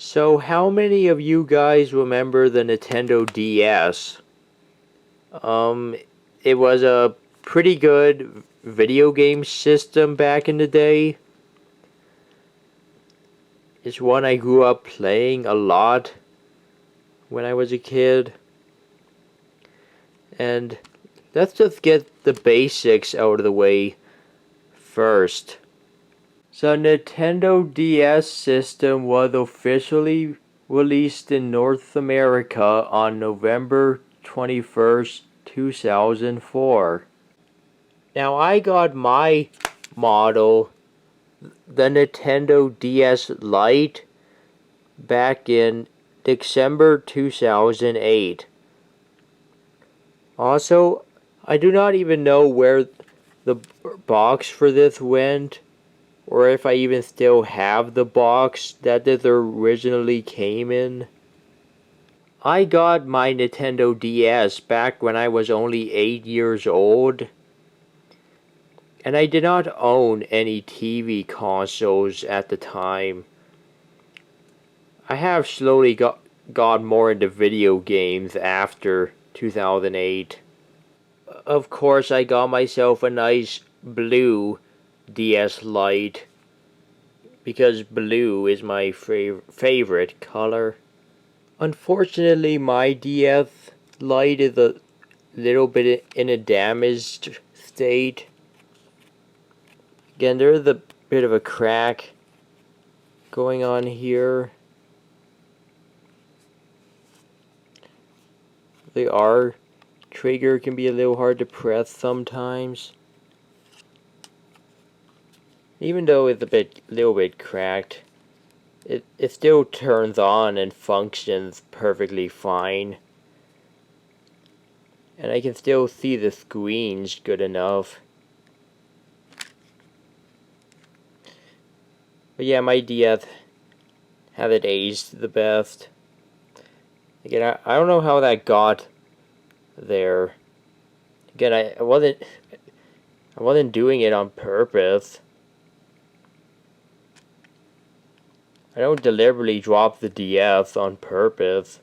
So how many of you guys remember the Nintendo DS? It was a pretty good video game system back in the day. It's one I grew up playing a lot when I was a kid. And let's just get the basics out of the way first. The Nintendo DS system was officially released in North America on November 21st, 2004. Now I got my model, the Nintendo DS Lite, back in December 2008. Also, I do not even know where the box for this went, or if I even still have the box that this originally came in. I got my Nintendo DS back when I was only 8 years old, and I did not own any TV consoles at the time. I have slowly got more into video games after 2008. Of course, I got myself a nice blue DS Lite because blue is my favorite color. Unfortunately, my DS Lite is a little bit in a damaged state. Again, there is a bit of a crack going on here. The R trigger can be a little hard to press sometimes. Even though it's a little bit cracked, it still turns on and functions perfectly fine. And I can still see the screens good enough. But yeah, my DS hasn't aged the best. Again, I don't know how that got there. Again, I wasn't doing it on purpose. I don't deliberately drop the DS on purpose.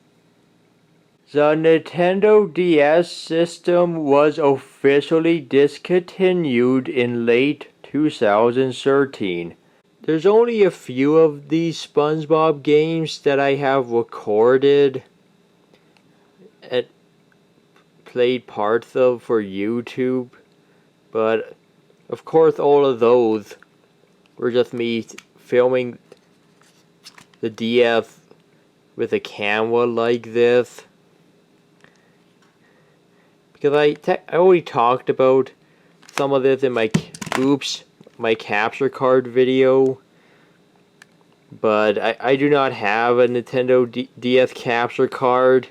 The Nintendo DS system was officially discontinued in late 2013. There's only a few of these SpongeBob games that I have recorded and played parts of for YouTube, but of course all of those were just me filming the DS with a camera like this, because I already talked about some of this in my capture card video, but I do not have a Nintendo DS capture card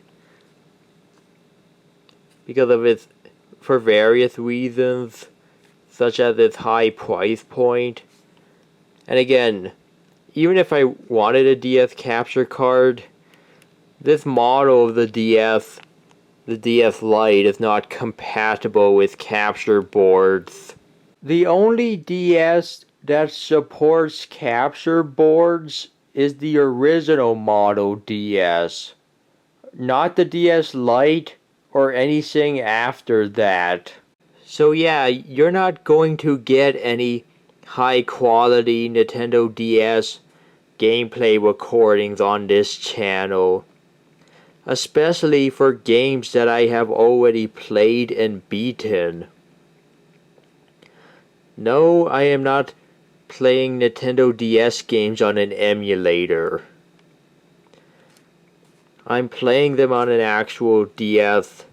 because of its, for various reasons, such as its high price point. And again, even if I wanted a DS capture card, this model of the DS Lite, is not compatible with capture boards. The only DS that supports capture boards is the original model DS, not the DS Lite or anything after that. So yeah, you're not going to get any high quality Nintendo DS gameplay recordings on this channel, especially for games that I have already played and beaten. No, I am not playing Nintendo DS games on an emulator. I'm playing them on an actual DS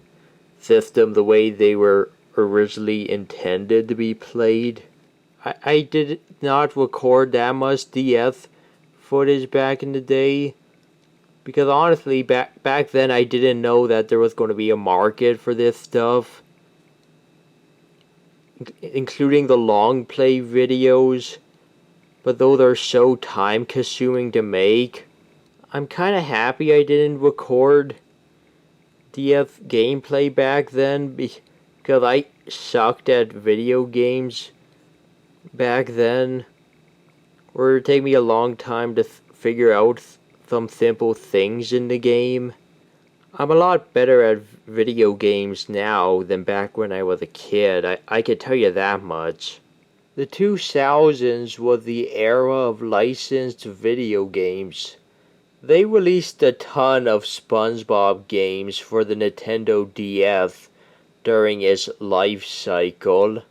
system the way they were originally intended to be played. I did not record that much DS footage back in the day, because honestly, back then I didn't know that there was going to be a market for this stuff, including the long play videos, but those are so time consuming to make. I'm kinda happy I didn't record DS gameplay back then, because I sucked at video games back then, or it would take me a long time to figure out some simple things in the game. I'm a lot better at video games now than back when I was a kid, I can tell you that much. The 2000s was the era of licensed video games. They released a ton of SpongeBob games for the Nintendo DS during its life cycle.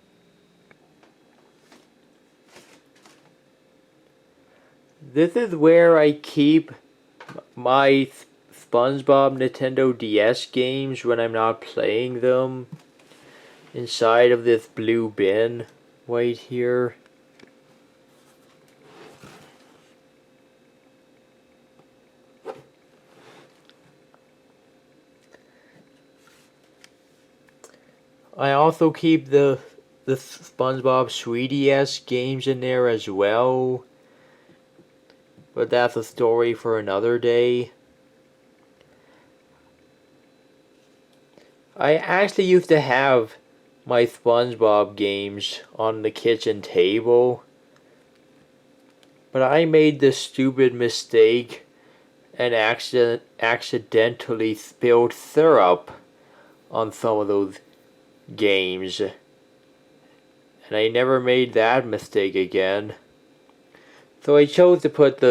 This is where I keep my SpongeBob Nintendo DS games when I'm not playing them. Inside of this blue bin right here. I also keep the SpongeBob 3DS games in there as well. But that's a story for another day. I actually used to have my SpongeBob games on the kitchen table. But I made the stupid mistake and accidentally spilled syrup on some of those games. And I never made that mistake again. So I chose to put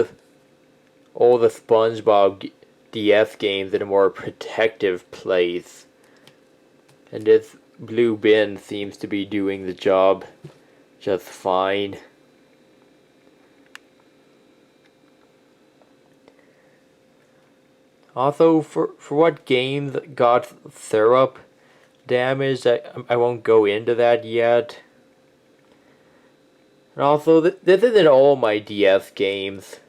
all the SpongeBob DS games in a more protective place. And this blue bin seems to be doing the job just fine. Also, for what games got syrup damaged, I won't go into that yet. And also, this isn't all my DS games.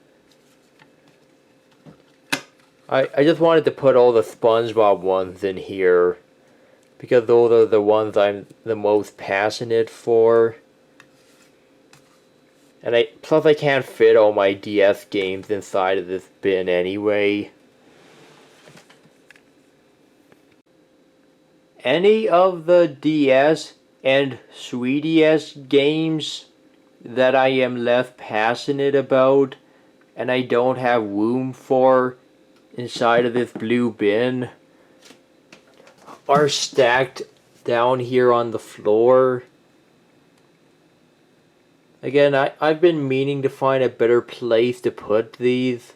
I just wanted to put all the SpongeBob ones in here, because those are the ones I'm the most passionate for. And plus I can't fit all my DS games inside of this bin anyway. Any of the DS and 3DS games that I am less passionate about and I don't have room for inside of this blue bin are stacked down here on the floor. Again, I've been meaning to find a better place to put these,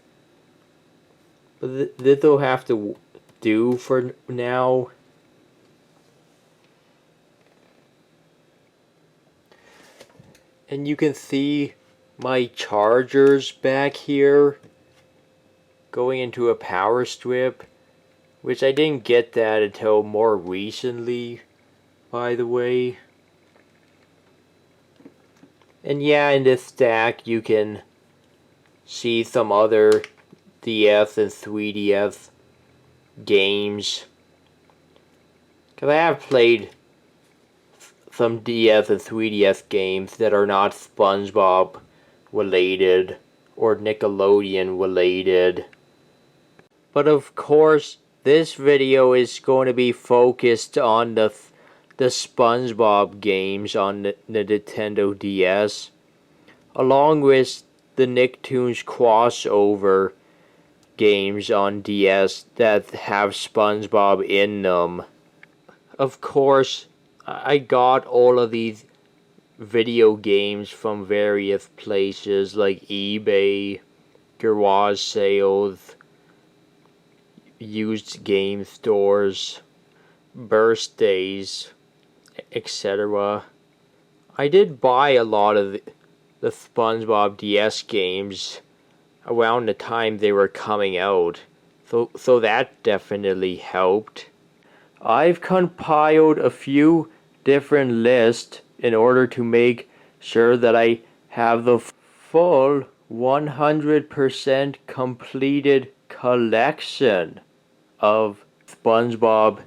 but this will have to do for now. And you can see my chargers back here going into a power strip, which I didn't get that until more recently, by the way. And yeah, in this stack you can see some other DS and 3DS games. Because I have played some DS and 3DS games that are not SpongeBob related or Nickelodeon related. But of course, this video is going to be focused on the SpongeBob games on the Nintendo DS, along with the Nicktoons crossover games on DS that have SpongeBob in them. Of course, I got all of these video games from various places like eBay, garage sales, used game stores, birthdays, etc. I did buy a lot of the SpongeBob DS games around the time they were coming out, so that definitely helped. I've compiled a few different lists in order to make sure that I have the full 100% completed collection of SpongeBob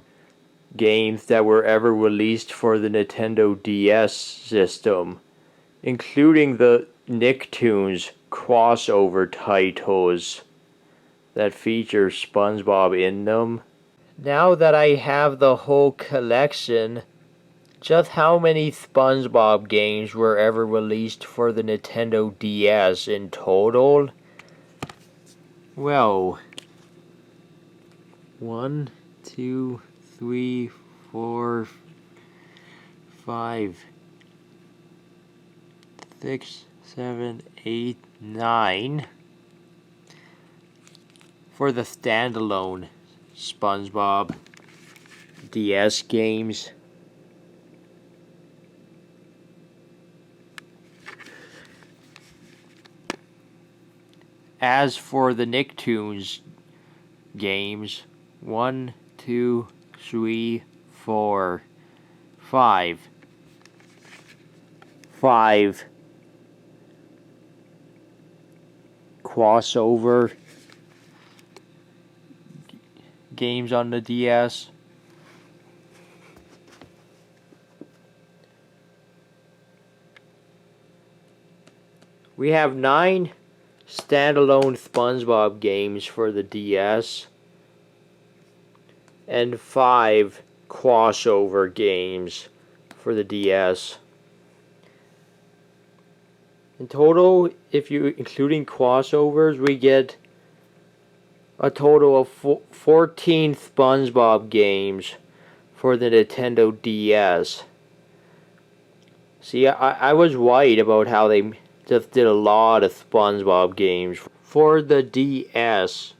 games that were ever released for the Nintendo DS system, including the Nicktoons crossover titles that feature SpongeBob in them. Now that I have the whole collection, just how many SpongeBob games were ever released for the Nintendo DS in total? Well, 1, 2, 3, 4, 5, 6, 7, 8, 9 for the standalone SpongeBob DS games. As for the Nicktoons games, 1, 2, 3, 4, 5. 5 crossover games on the DS. We have 9 standalone SpongeBob games for the DS and 5 crossover games for the DS. In total, if you including crossovers, we get a total of 14 SpongeBob games for the Nintendo DS. See, I was right about how they just did a lot of SpongeBob games for the DS.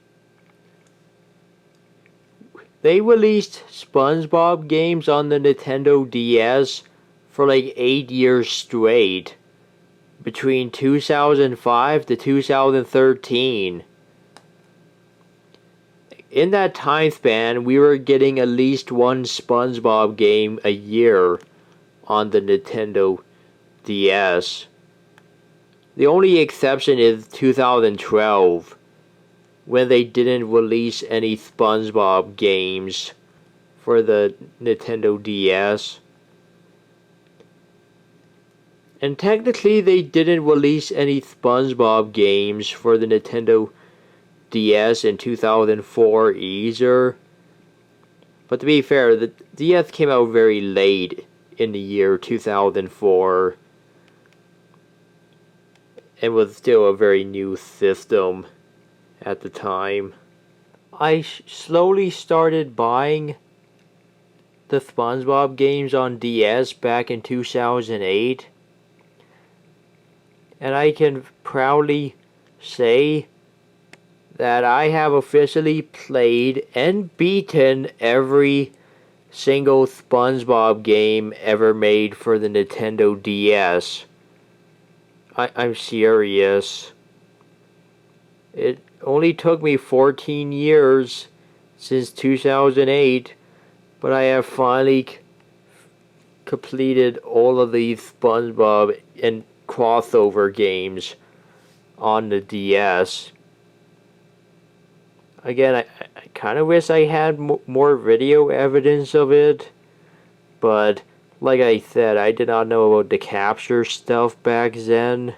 They released SpongeBob games on the Nintendo DS for like 8 years straight, between 2005 to 2013. In that time span, we were getting at least one SpongeBob game a year on the Nintendo DS. The only exception is 2012, when they didn't release any SpongeBob games for the Nintendo DS. And technically they didn't release any SpongeBob games for the Nintendo DS in 2004 either. But to be fair, the DS came out very late in the year 2004 and was still a very new system at the time. I slowly started buying the SpongeBob games on DS back in 2008, and I can proudly say that I have officially played and beaten every single SpongeBob game ever made for the Nintendo DS. I'm serious. It only took me 14 years since 2008, but I have finally completed all of these SpongeBob and crossover games on the DS. Again, I kind of wish I had more video evidence of it, but like I said, I did not know about the capture stuff back then.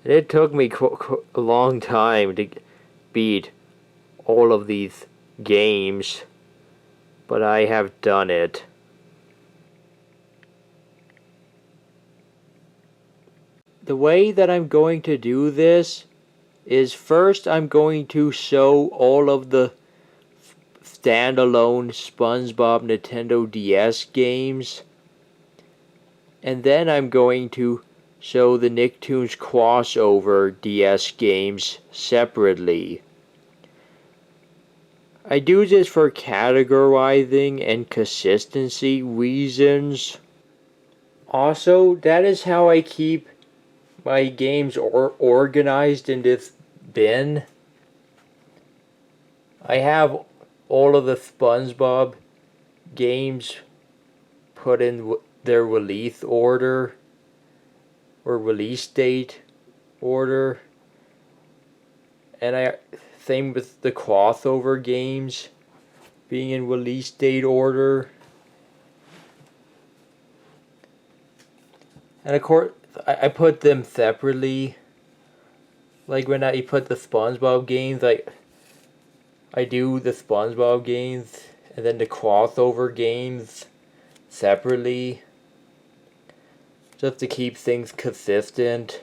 And it took me a long time to beat all of these games, but I have done it. The way that I'm going to do this is first I'm going to show all of the standalone SpongeBob Nintendo DS games, and then I'm going to show the Nicktoons crossover DS games separately. I do this for categorizing and consistency reasons. Also, that is how I keep my games organized in this bin. I have all of the SpongeBob games put in their release order or release date order, and same with the crossover games being in release date order. And of course I put them separately. Like when I put the SpongeBob games, I do the SpongeBob games and then the crossover games separately, just to keep things consistent.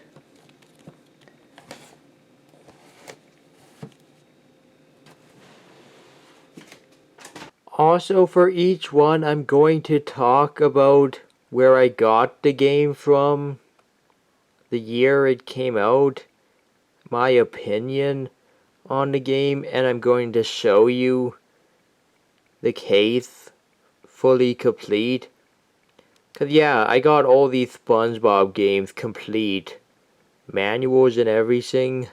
Also, for each one, I'm going to talk about where I got the game from, the year it came out, my opinion on the game, and I'm going to show you the case fully complete. Cause yeah, I got all these SpongeBob games complete, manuals and everything,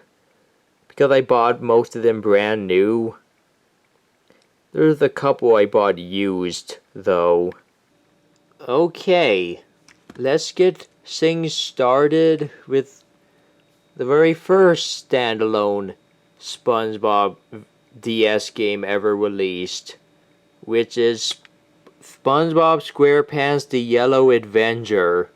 because I bought most of them brand new. There's a couple I bought used, though. Okay, let's get things started with the very first standalone SpongeBob DS game ever released, which is SpongeBob SquarePants The Yellow Adventure,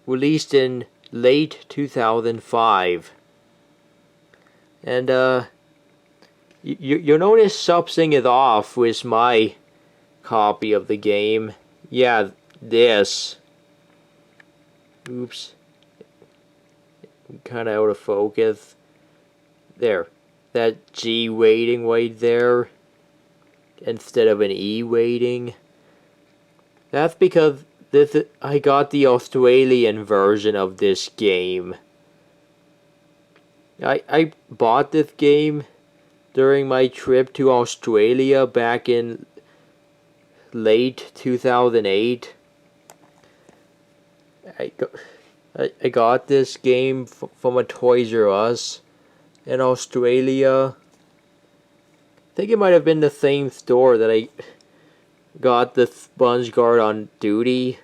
released in late 2005. And you'll notice something is off with my copy of the game. Yeah, this. Oops. Kind of out of focus. There. That G weighting right there, instead of an E weighting. That's because I got the Australian version of this game. I bought this game during my trip to Australia back in late 2008. I got this game from a Toys R Us in Australia. I think it might have been the same store that I got the Sponge Guard on Duty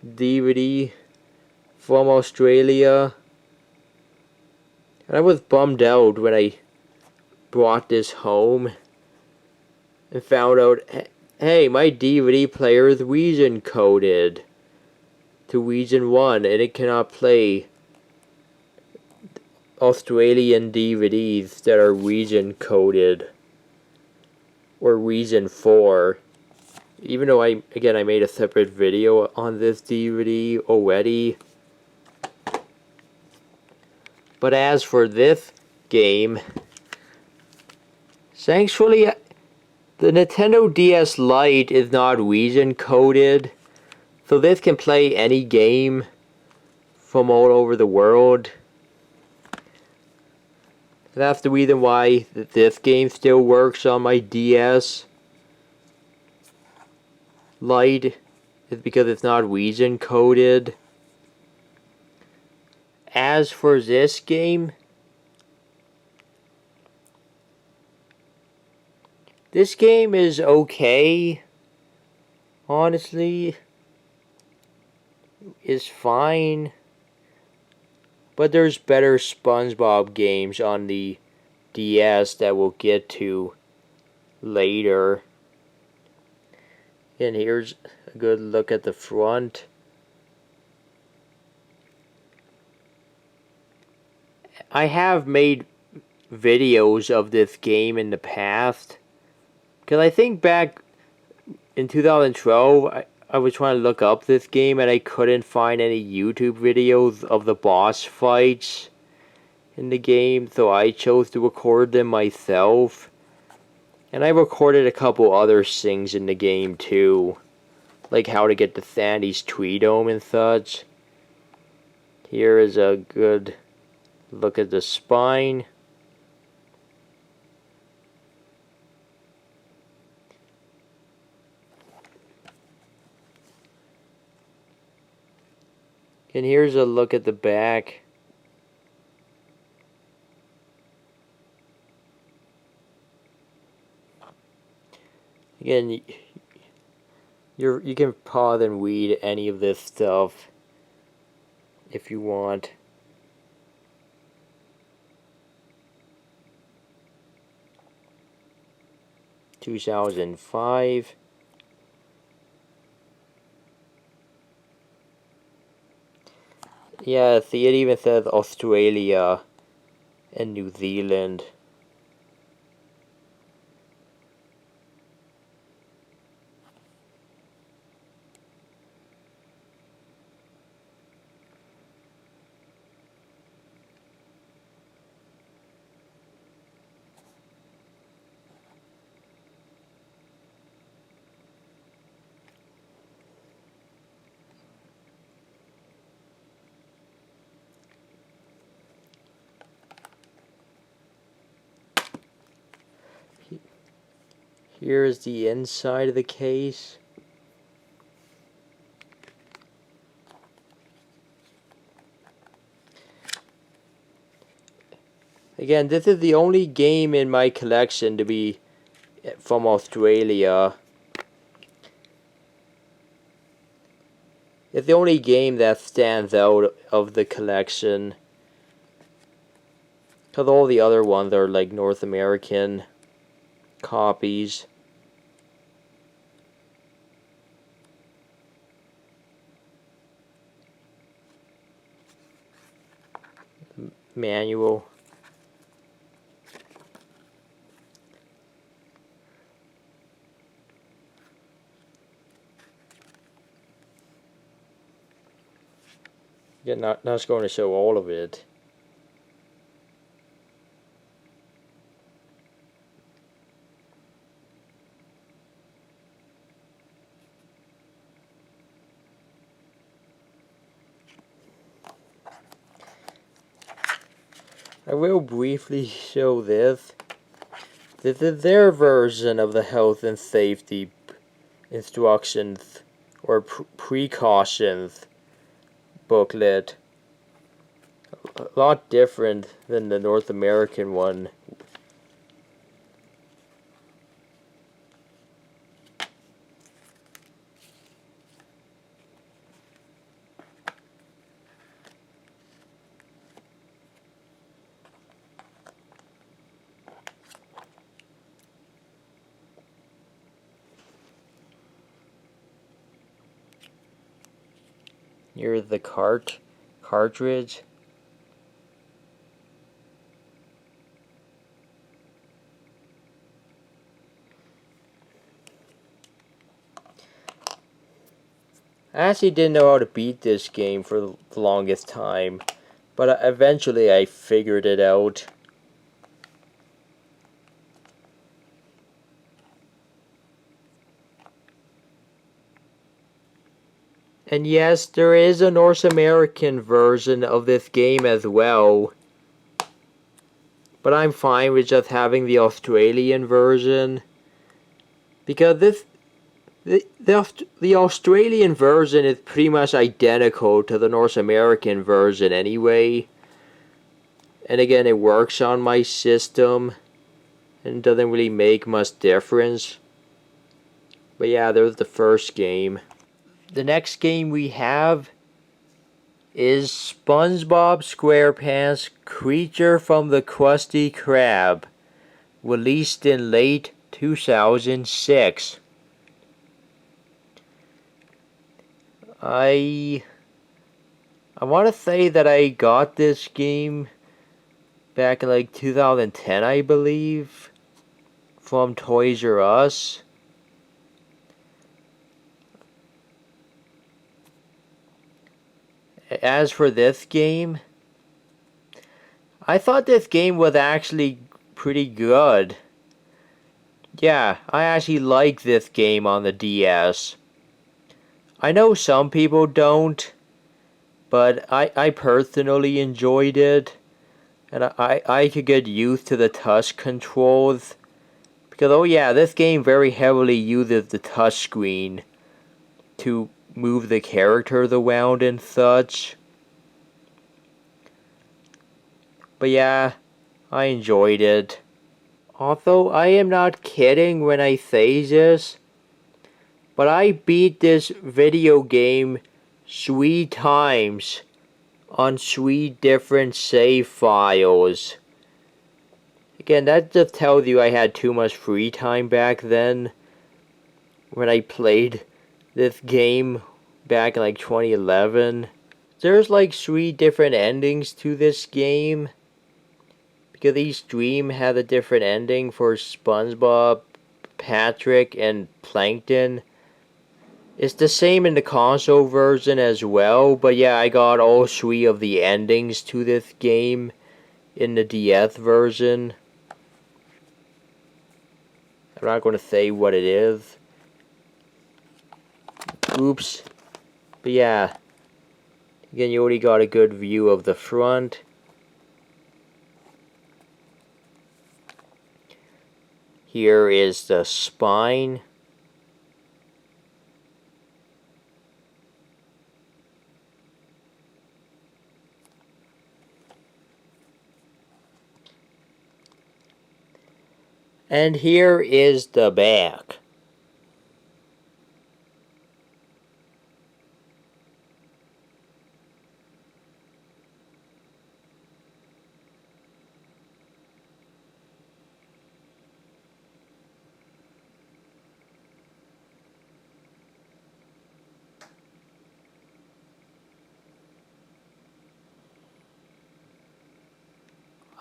DVD from Australia. And I was bummed out when I brought this home and found out, hey, my DVD player is region coded to region 1 and it cannot play Australian DVDs that are region coded or region 4. Even though I made a separate video on this DVD already. But as for this game, thankfully the Nintendo DS Lite is not region coded, so this can play any game from all over the world. That's the reason why this game still works on my DS Lite, is because it's not region coded. As for this game, this game is okay. Honestly, it's fine. But there's better SpongeBob games on the DS that we'll get to later. And here's a good look at the front. I have made videos of this game in the past, because I think back in 2012 I was trying to look up this game and I couldn't find any YouTube videos of the boss fights in the game, so I chose to record them myself. And I recorded a couple other things in the game too, like how to get the Sandy's tree dome and such. Here is a good look at the spine. And here's a look at the back. Again, you can pause and read any of this stuff if you want. (2005). Yeah, see, it even says Australia and New Zealand. Here is the inside of the case. Again, this is the only game in my collection to be from Australia. It's the only game that stands out of the collection. Because all the other ones are like North American copies. Manual. Yeah, not going to show all of it. I will briefly show this. This is their version of the health and safety instructions or precautions booklet. A lot different than the North American one. Here's the cartridge. I actually didn't know how to beat this game for the longest time, but eventually I figured it out. And yes, there is a North American version of this game as well. But I'm fine with just having the Australian version. Because the Australian version is pretty much identical to the North American version anyway. And again, it works on my system and doesn't really make much difference. But yeah, there's the first game. The next game we have is SpongeBob SquarePants Creature from the Krusty Krab, released in late 2006. I want to say that I got this game back in like 2010, I believe, from Toys R Us. As for this game, I thought this game was actually pretty good. Yeah, I actually like this game on the DS. I know some people don't, but I personally enjoyed it. And I could get used to the touch controls. Because, oh yeah, this game very heavily uses the touch screen to move the characters around and such. But yeah, I enjoyed it. Although I am not kidding when I say this, but I beat this video game 3 times on 3 different save files. Again, that just tells you I had too much free time back then when I played this game back in like 2011. There's like 3 different endings to this game, because each stream had a different ending for SpongeBob, Patrick, and Plankton. It's the same in the console version as well, but yeah, I got all 3 of the endings to this game in the DS version. I'm not going to say what it is. Oops. But yeah. Again, you already got a good view of the front. Here is the spine. And here is the back.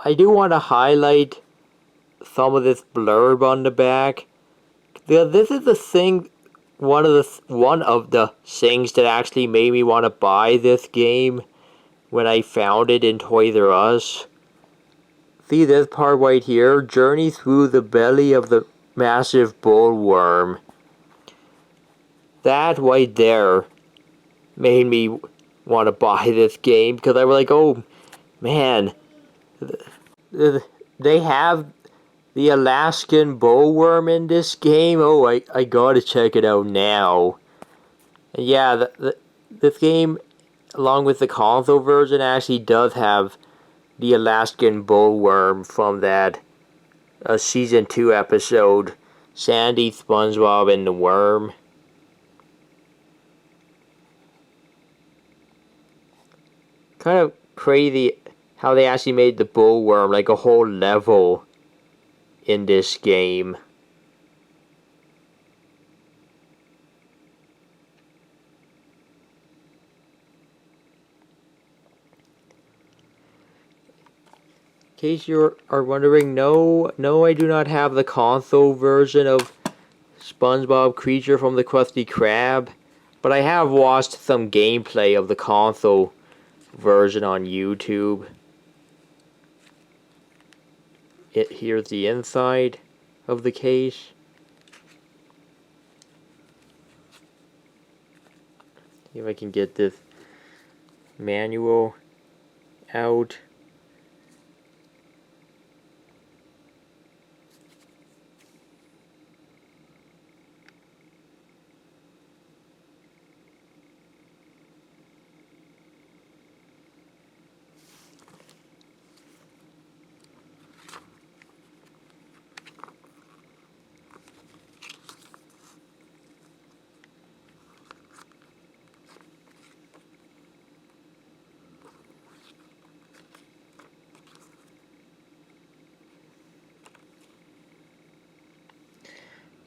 I do want to highlight some of this blurb on the back. This is the thing, one of the things that actually made me want to buy this game when I found it in Toys R Us. See this part right here? Journey through the belly of the massive bullworm. That right there made me want to buy this game because I was like, oh man, they have the Alaskan bullworm in this game. Oh, I gotta check it out now. And yeah, this game, along with the console version, actually does have the Alaskan bullworm from that season 2 episode, Sandy, SpongeBob, and the Worm. Kind of crazy how they actually made the bullworm like a whole level in this game. In case you are wondering, no, I do not have the console version of SpongeBob Creature from the Krusty Krab, but I have watched some gameplay of the console version on YouTube. Here's the inside of the case. See if I can get this manual out.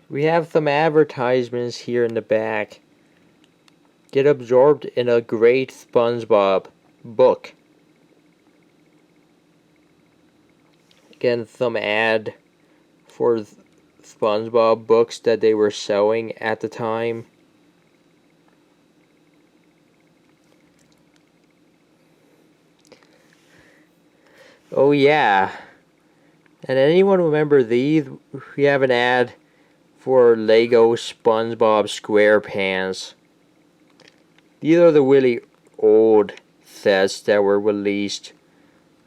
We have some advertisements here in the back. Get absorbed in a great SpongeBob book. Again, some ad for SpongeBob books that they were selling at the time. Oh yeah. And anyone remember these? We have an ad for Lego SpongeBob SquarePants. These are the really old sets that were released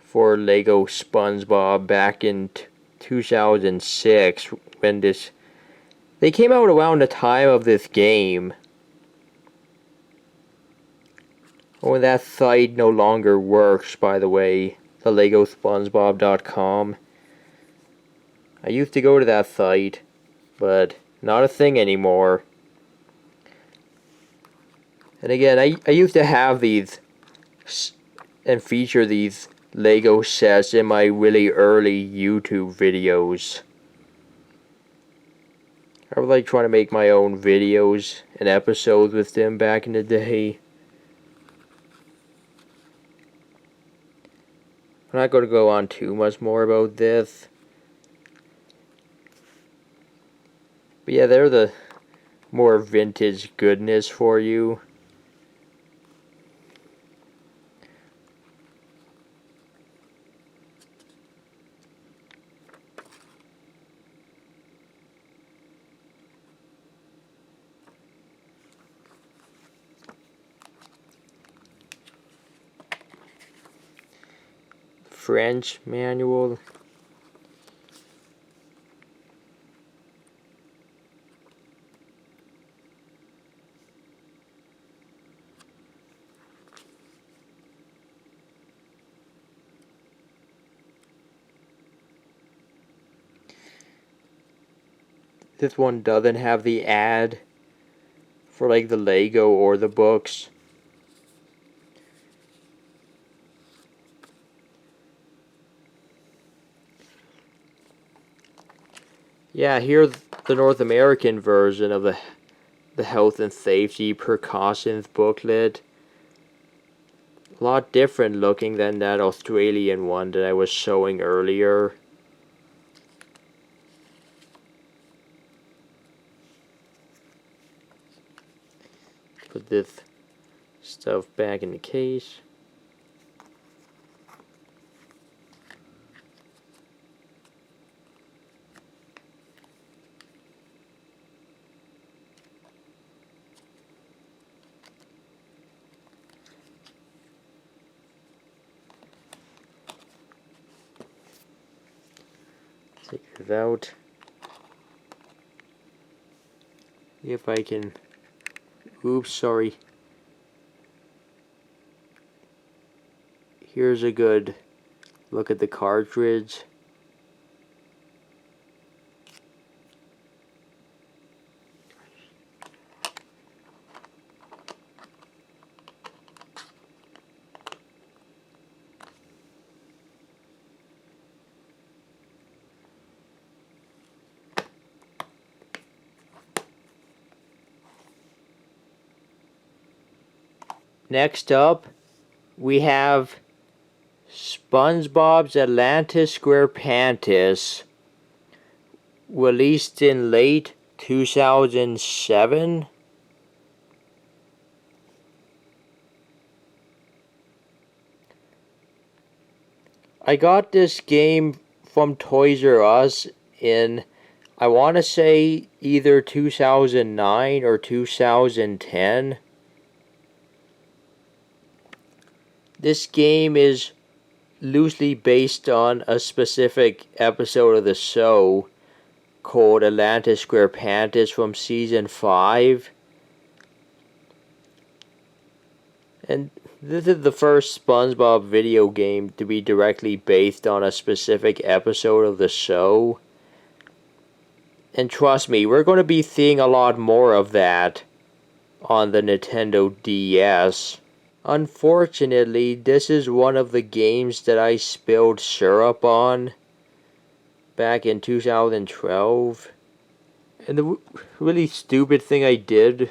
for Lego SpongeBob back in 2006 when they came out around the time of this game. Oh, and that site no longer works, by the way, the LegoSpongeBob.com. I used to go to that site, but not a thing anymore. And again, I used to have these and feature these Lego sets in my really early YouTube videos. I was like trying to make my own videos and episodes with them back in the day. I'm not going to go on too much more about this. But yeah, they're the more vintage goodness for you. French manual. this one doesn't have the ad for like the Lego or the books. Yeah, here's the North American version of the health and safety precautions booklet. A lot different looking than that Australian one that I was showing earlier. Put this stuff back in the case. Take this out. If I can. Oops, sorry. Here's a good look at the cartridge. Next up, we have SpongeBob's Atlantis SquarePantis, released in late 2007. I got this game from Toys R Us in, I want to say, either 2009 or 2010. This game is loosely based on a specific episode of the show called Atlantis SquarePantis from Season 5. And this is the first SpongeBob video game to be directly based on a specific episode of the show. And trust me, we're going to be seeing a lot more of that on the Nintendo DS. Unfortunately, this is one of the games that I spilled syrup on back in 2012. And the really stupid thing I did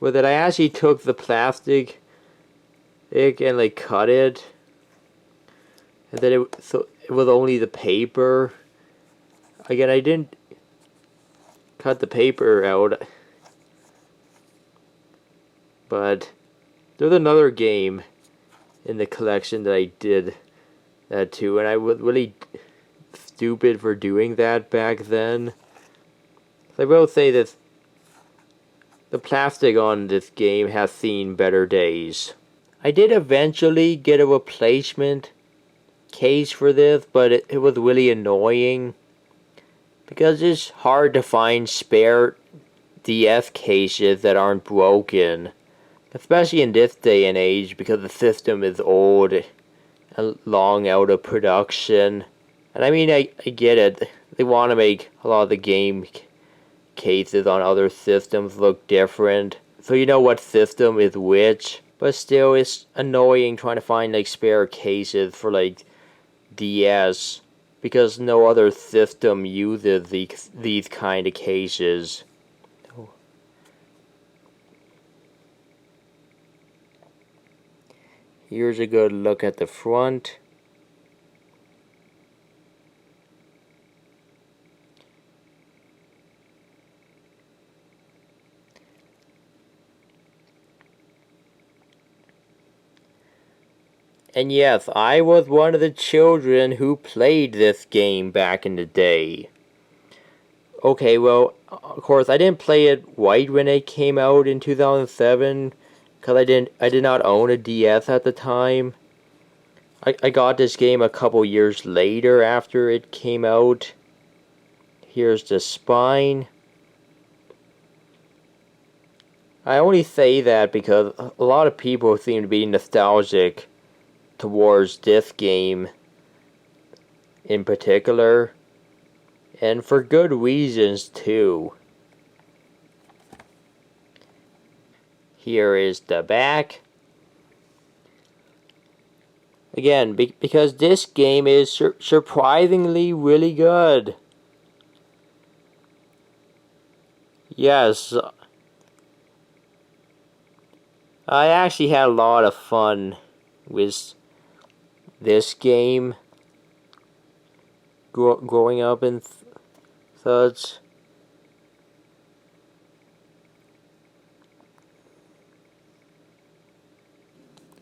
was that I actually took the plastic and like cut it. And then it was only the paper. Again, I didn't cut the paper out. But there's another game in the collection that I did that too, and I was really stupid for doing that back then. I will say that the plastic on this game has seen better days. I did eventually get a replacement case for this, but it was really annoying because it's hard to find spare DS cases that aren't broken. Especially in this day and age, because the system is old and long out of production. And I mean, I get it. They want to make a lot of the game cases on other systems look different, so you know what system is which. But still, it's annoying trying to find like spare cases for like DS, because no other system uses these kind of cases. Here's a good look at the front. And yes, I was one of the children who played this game back in the day. Okay, well, of course, I didn't play it right when it came out in 2007. Because I did not own a DS at the time. I got this game a couple years later after it came out. Here's the spine. I only say that because a lot of people seem to be nostalgic towards this game in particular. And for good reasons, too. Here is the back. Again, because this game is surprisingly really good. Yes, I actually had a lot of fun with this game growing up and such.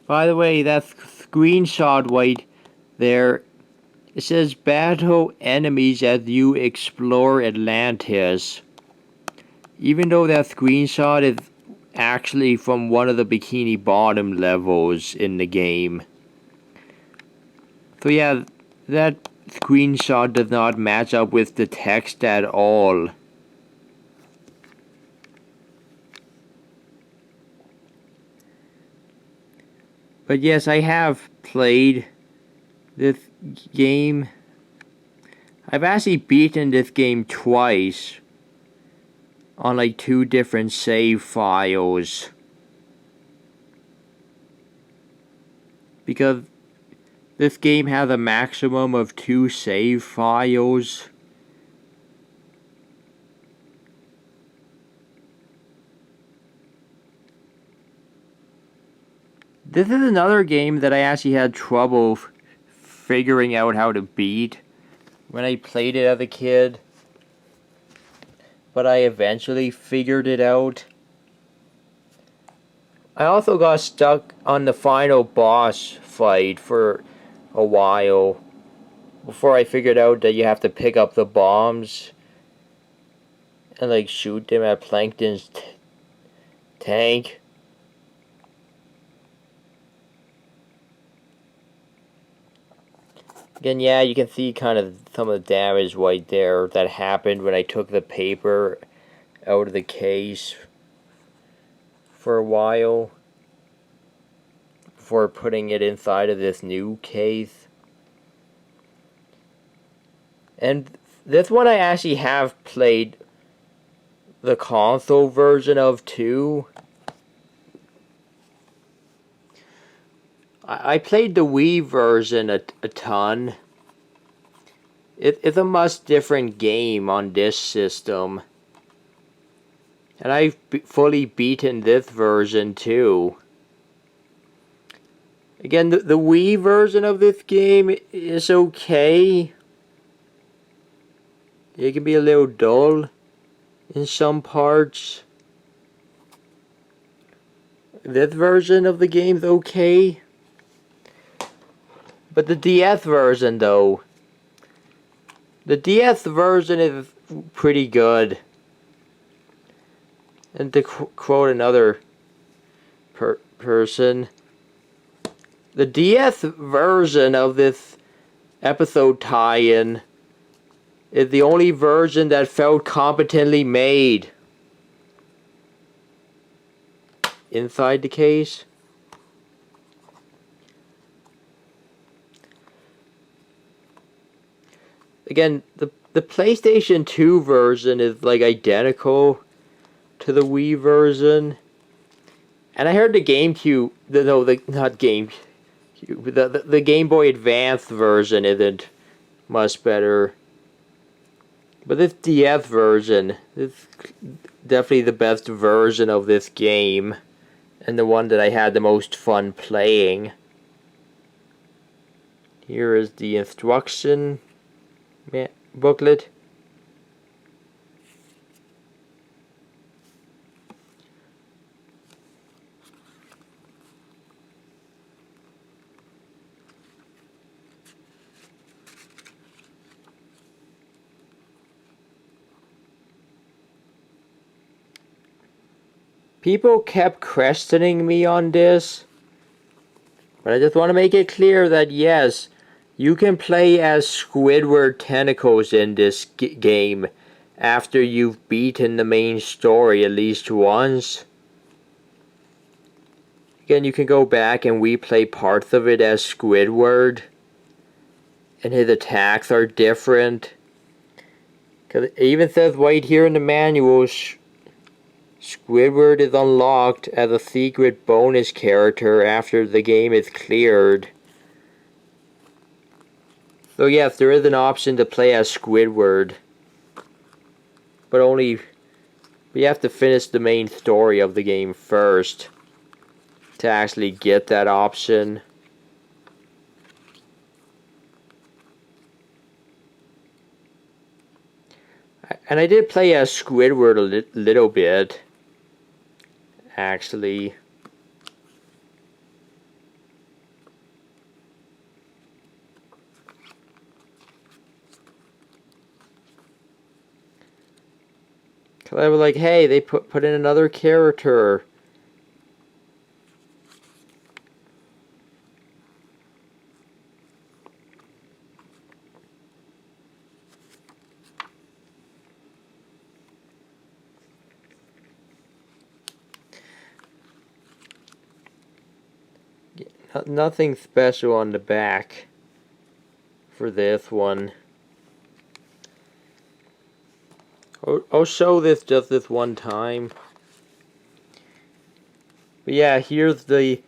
By the way, that screenshot right there, it says battle enemies as you explore Atlantis. Even though that screenshot is actually from one of the Bikini Bottom levels in the game. So yeah, that screenshot does not match up with the text at all. But yes, I have played this game. I've actually beaten this game twice on like 2 different save files. Because this game has a maximum of 2 save files. This is another game that I actually had trouble figuring out how to beat when I played it as a kid. But I eventually figured it out. I also got stuck on the final boss fight for a while before I figured out that you have to pick up the bombs and like shoot them at Plankton's tank. Again, yeah, you can see kind of some of the damage right there that happened when I took the paper out of the case for a while before putting it inside of this new case. And this one I actually have played the console version of too. I played the Wii version a ton. It's a much different game on this system. And I've fully beaten this version too. Again, the Wii version of this game is okay. It can be a little dull in some parts. This version of the game's okay. But the DS version, though, the DS version is pretty good. And to quote another person, the DS version of this episode tie-in is the only version that felt competently made. Inside the case. Again, the PlayStation 2 version is like identical to the Wii version. And I heard the GameCube, not GameCube, the Game Boy Advance version isn't much better. But this DS version is definitely the best version of this game. And the one that I had the most fun playing. Here is the instruction booklet. People kept questioning me on this, but I just want to make it clear that yes, you can play as Squidward tentacles in this game after you've beaten the main story at least once. Again, you can go back and replay parts of it as Squidward, and his attacks are different. 'Cause it even says right here in the manual, Squidward is unlocked as a secret bonus character after the game is cleared. So yes, there is an option to play as Squidward. But only... we have to finish the main story of the game first to actually get that option. And I did play as Squidward a little bit, actually. Cause I was like, hey, they put in another character. Nothing special on the back for this one. I'll show this just this one time. But yeah, here's the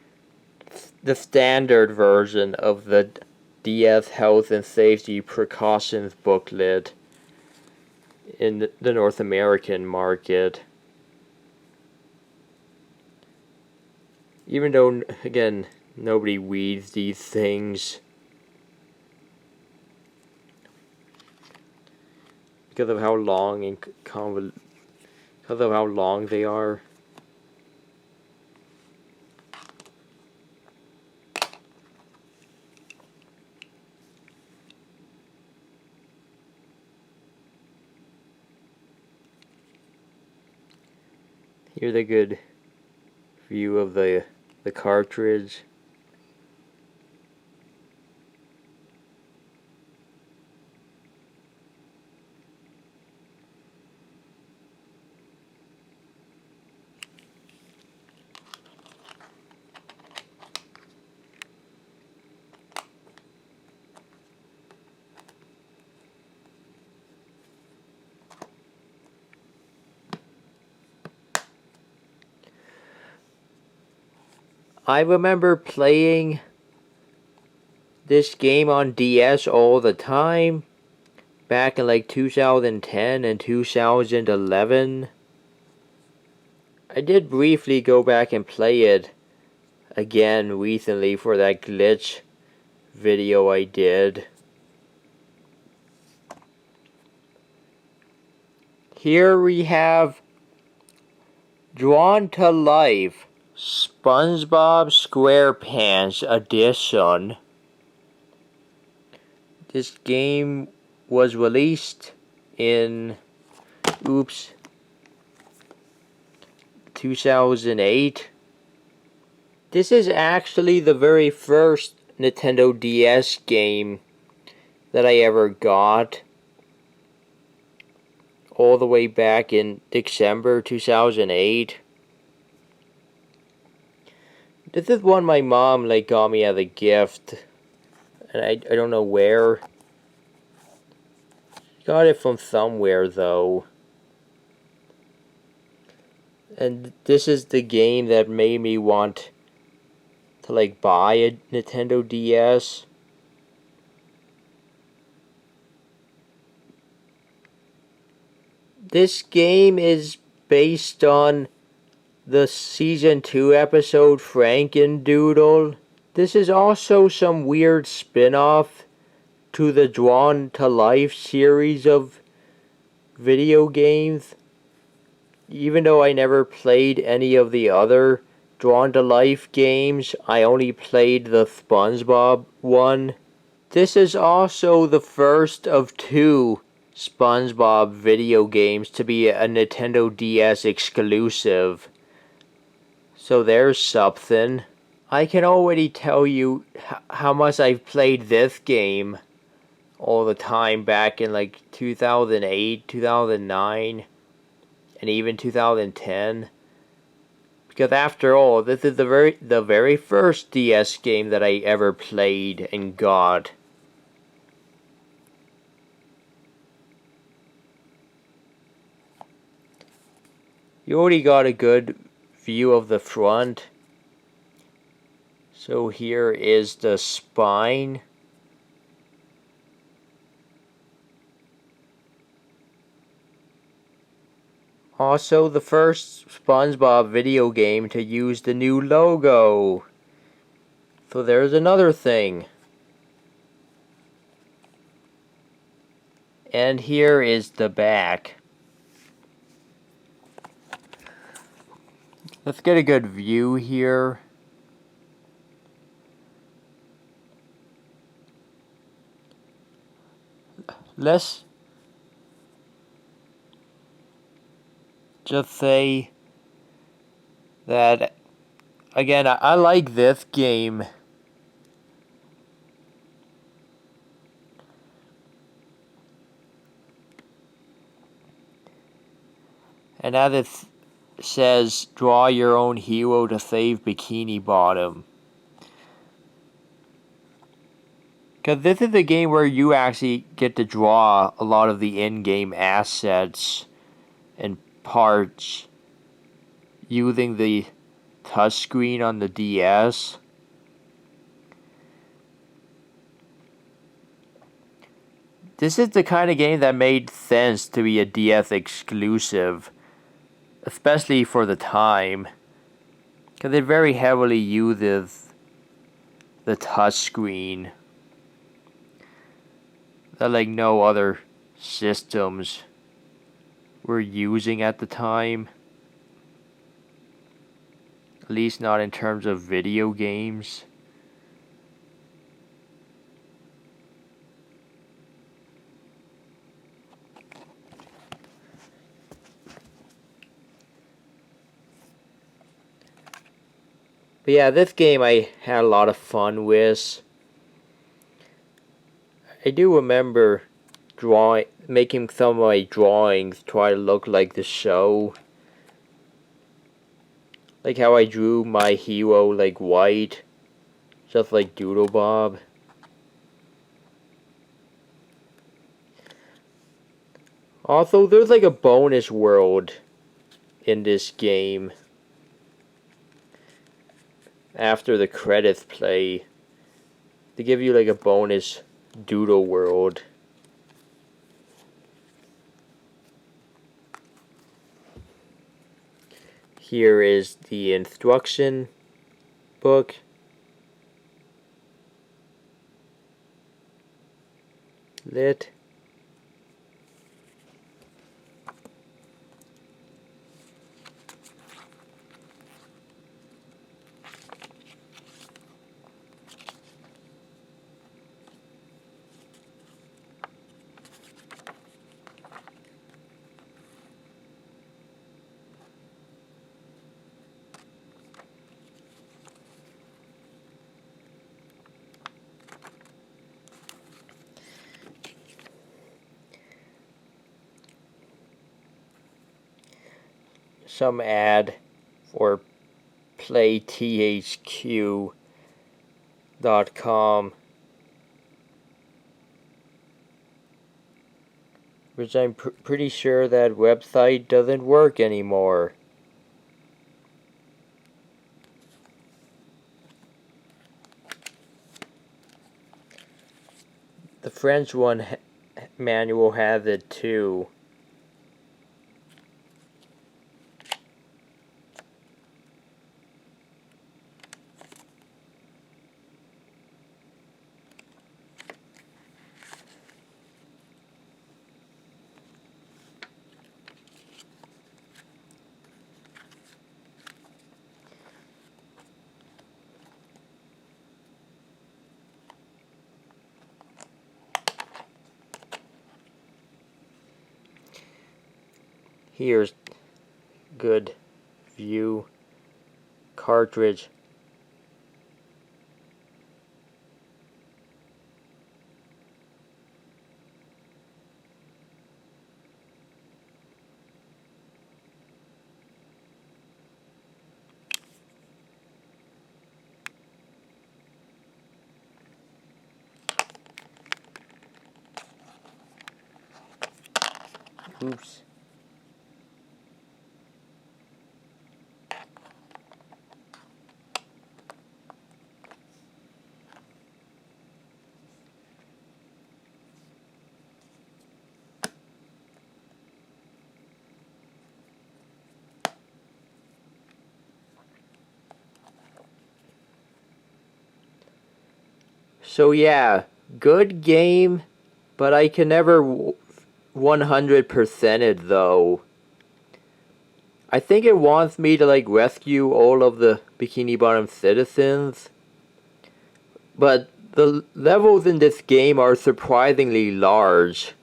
standard version of the DS Health and Safety Precautions booklet in the North American market. Even though, again, nobody reads these things because of how long and because of how long they are. Here's a good view of the cartridge. I remember playing this game on DS all the time back in like 2010 and 2011. I did briefly go back and play it again recently for that glitch video I did. Here we have Drawn to Life SpongeBob SquarePants Edition. This game was released in 2008. This is actually the very first Nintendo DS game that I ever got, all the way back in December 2008. This is one my mom got me as a gift, and I don't know where. Got it from somewhere though. And this is the game that made me want to buy a Nintendo DS. This game is based on the Season 2 episode Frankendoodle. This is also some weird spin-off to the Drawn to Life series of video games. Even though I never played any of the other Drawn to Life games, I only played the SpongeBob one. This is also the first of 2 SpongeBob video games to be a Nintendo DS exclusive. So there's something. I can already tell you how much I've played this game all the time back in 2008, 2009, and even 2010. Because after all, this is the very first DS game that I ever played and got. You already got a good view of the front. So here is the spine. Also, the first SpongeBob video game to use the new logo. So there's another thing. And here is the back. Let's get a good view here. Let's just say that, again, I like this game. And as it says, draw your own hero to save Bikini Bottom. Because this is a game where you actually get to draw a lot of the in-game assets and parts using the touchscreen on the DS. This is the kind of game that made sense to be a DS exclusive, especially for the time, because it very heavily uses the touchscreen that like no other systems were using at the time. At least not in terms of video games. But yeah, this game I had a lot of fun with. I do remember making some of my drawings try to look like the show. Like how I drew my hero like white, just like Doodle Bob. Also, there's like a bonus world in this game after the credits play. They give you like a bonus doodle world. Here is the instruction book. Lit. Some ad for playthq.com, which I'm pretty sure that website doesn't work anymore. The French one manual has it too. Here's good view cartridge. Oops. So yeah, good game, but I can never 100% it though. I think it wants me to like rescue all of the Bikini Bottom citizens, but the levels in this game are surprisingly large.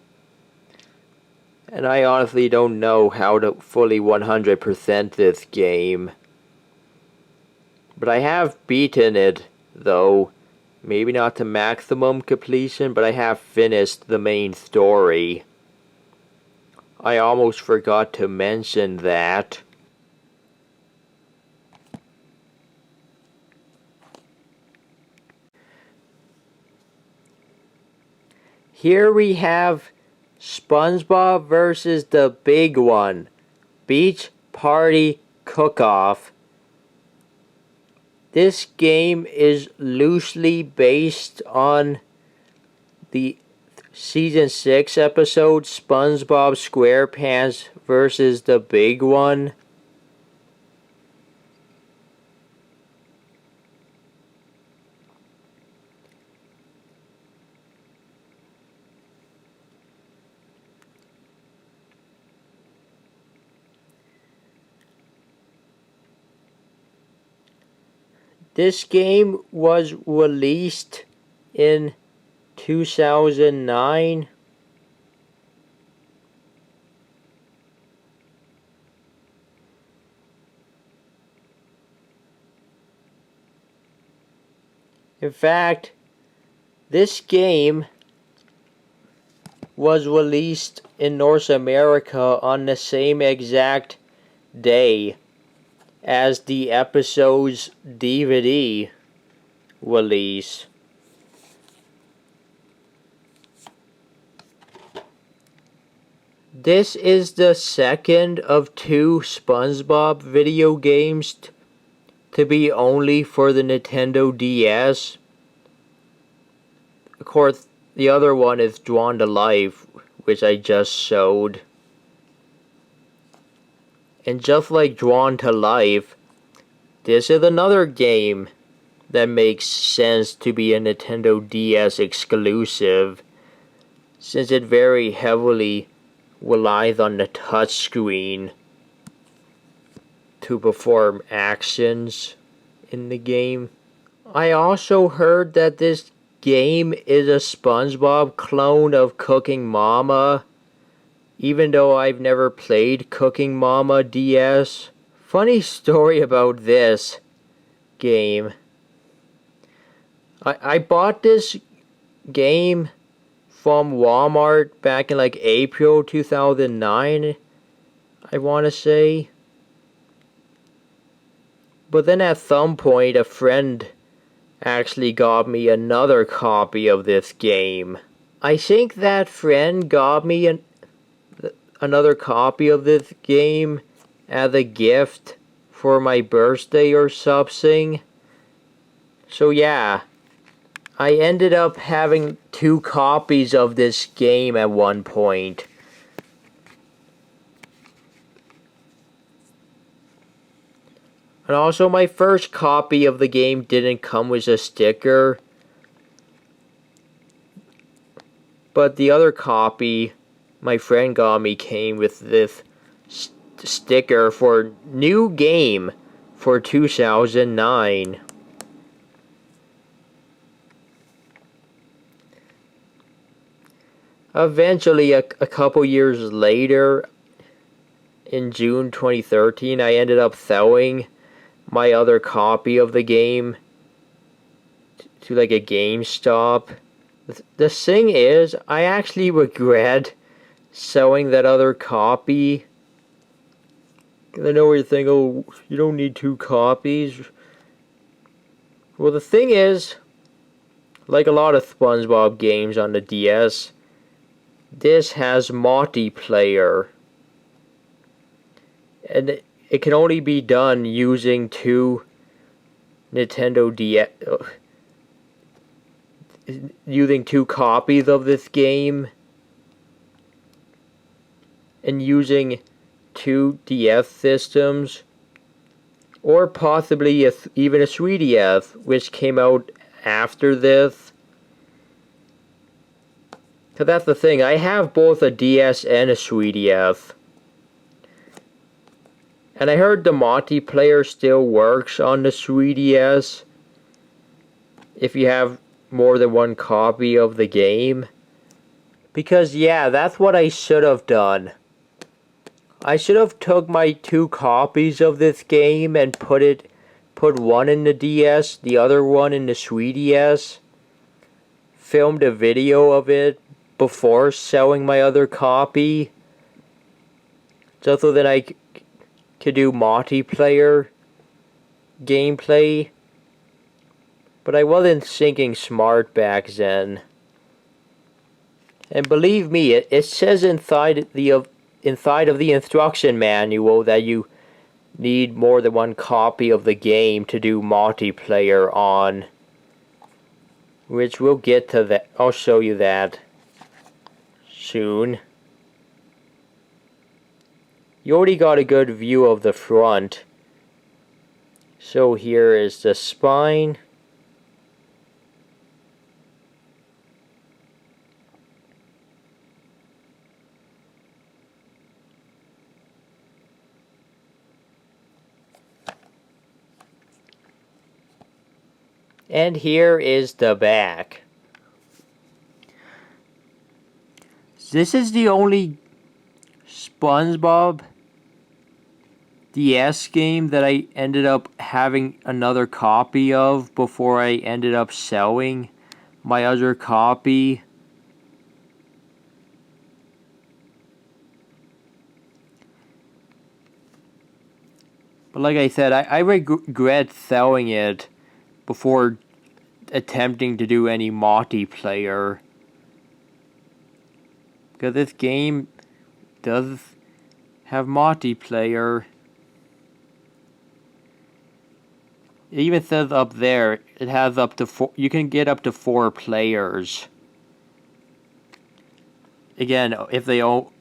And I honestly don't know how to fully 100% this game. But I have beaten it, though. Maybe not to maximum completion, but I have finished the main story. I almost forgot to mention that. Here we have SpongeBob versus the big one. Beach Party Cook-Off. This game is loosely based on the Season 6 episode SpongeBob SquarePants versus the Big One. This game was released in 2009. In fact, this game was released in North America on the same exact day as the episode's DVD release. This is the second of two SpongeBob video games to be only for the Nintendo DS. Of course, the other one is Drawn to Life, which I just showed. And just like Drawn to Life, this is another game that makes sense to be a Nintendo DS exclusive, since it very heavily relies on the touchscreen to perform actions in the game. I also heard that this game is a SpongeBob clone of Cooking Mama, even though I've never played Cooking Mama DS. Funny story about this game. I bought this game from Walmart back in like April 2009, I want to say. But then at some point a friend actually got me another copy of this game. I think that friend got me another copy of this game as a gift for my birthday or something. So yeah, I ended up having 2 copies of this game at one point. And also my first copy of the game didn't come with a sticker. But the other copy my friend got me came with this sticker for new game for 2009. Eventually, a couple years later, in June 2013, I ended up selling my other copy of the game to like a GameStop. The thing is, I actually regret selling that other copy. I know where you think, oh, you don't need 2 copies. Well, the thing is, like a lot of SpongeBob games on the DS, this has multiplayer. And it can only be done using 2 Nintendo DS, using 2 copies of this game, and using 2 DS systems, or possibly even a 3DS, which came out after this. Cause that's the thing, I have both a DS and a 3DS. And I heard the multiplayer still works on the 3DS if you have more than one copy of the game. Because yeah, that's what I should have done. I should have took my 2 copies of this game and put one in the DS, the other one in the 3DS. Filmed a video of it before selling my other copy. Just so that I could do multiplayer gameplay. But I wasn't thinking smart back then. And believe me, it says inside of the instruction manual that you need more than one copy of the game to do multiplayer on. Which we'll get to that. I'll show you that soon. You already got a good view of the front. So here is the spine. And here is the back. This is the only SpongeBob DS game that I ended up having another copy of before I ended up selling my other copy. But like I said, I regret selling it before attempting to do any multiplayer. Because this game does have multiplayer. It even says up there, it has up to 4, you can get up to 4 players. Again, if they all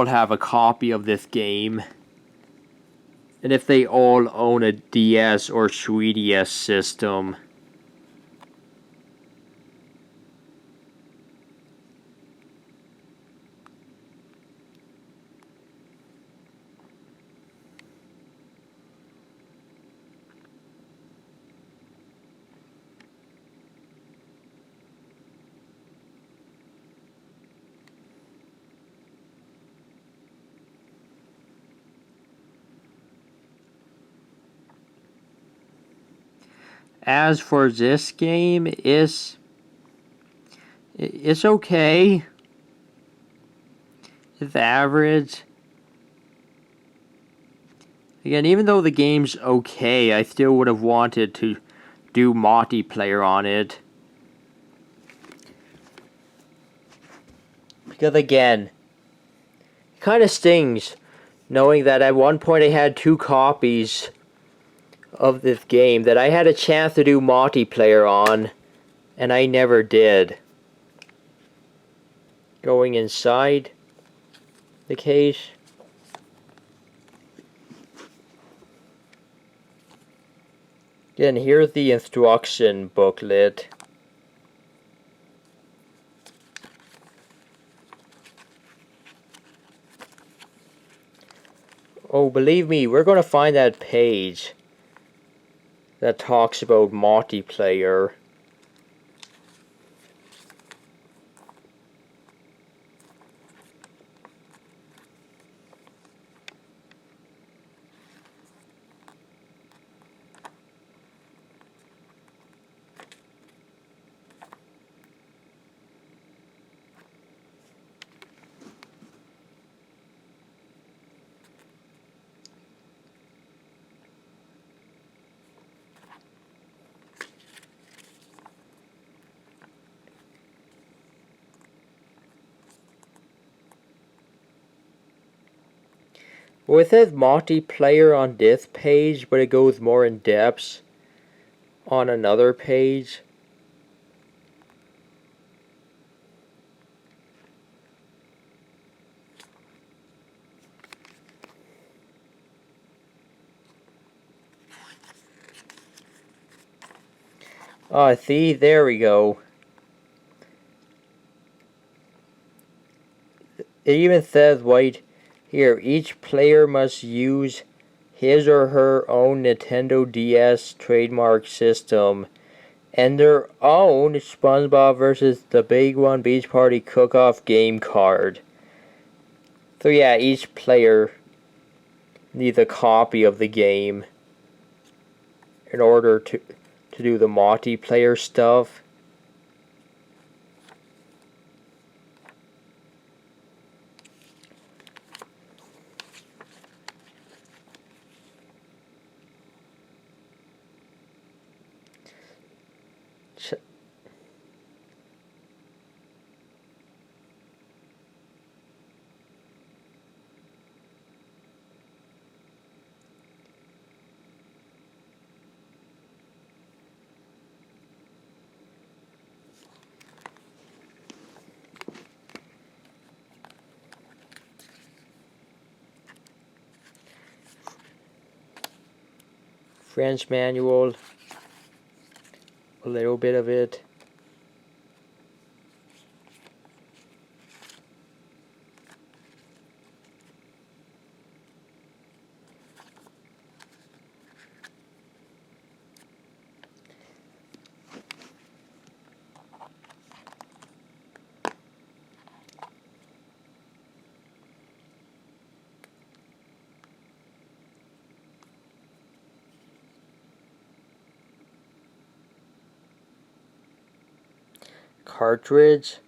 have a copy of this game. And if they all own a DS or 3DS system. As for this game, it's okay. It's average. Again, even though the game's okay, I still would have wanted to do multiplayer on it. Because again, it kind of stings knowing that at one point I had 2 copies of this game that I had a chance to do multiplayer on, and I never did. Going inside the case. Again, here's the instruction booklet. Oh, believe me, we're going to find that page that talks about multiplayer. Well, it says multiplayer on this page, but it goes more in depth on another page. Oh, see, there we go. It even says right here, each player must use his or her own Nintendo DS trademark system and their own SpongeBob versus the Big One Beach Party Cook-Off game card. So yeah, each player needs a copy of the game in order to do the multiplayer stuff. French manual, a little bit of it. Cartridge.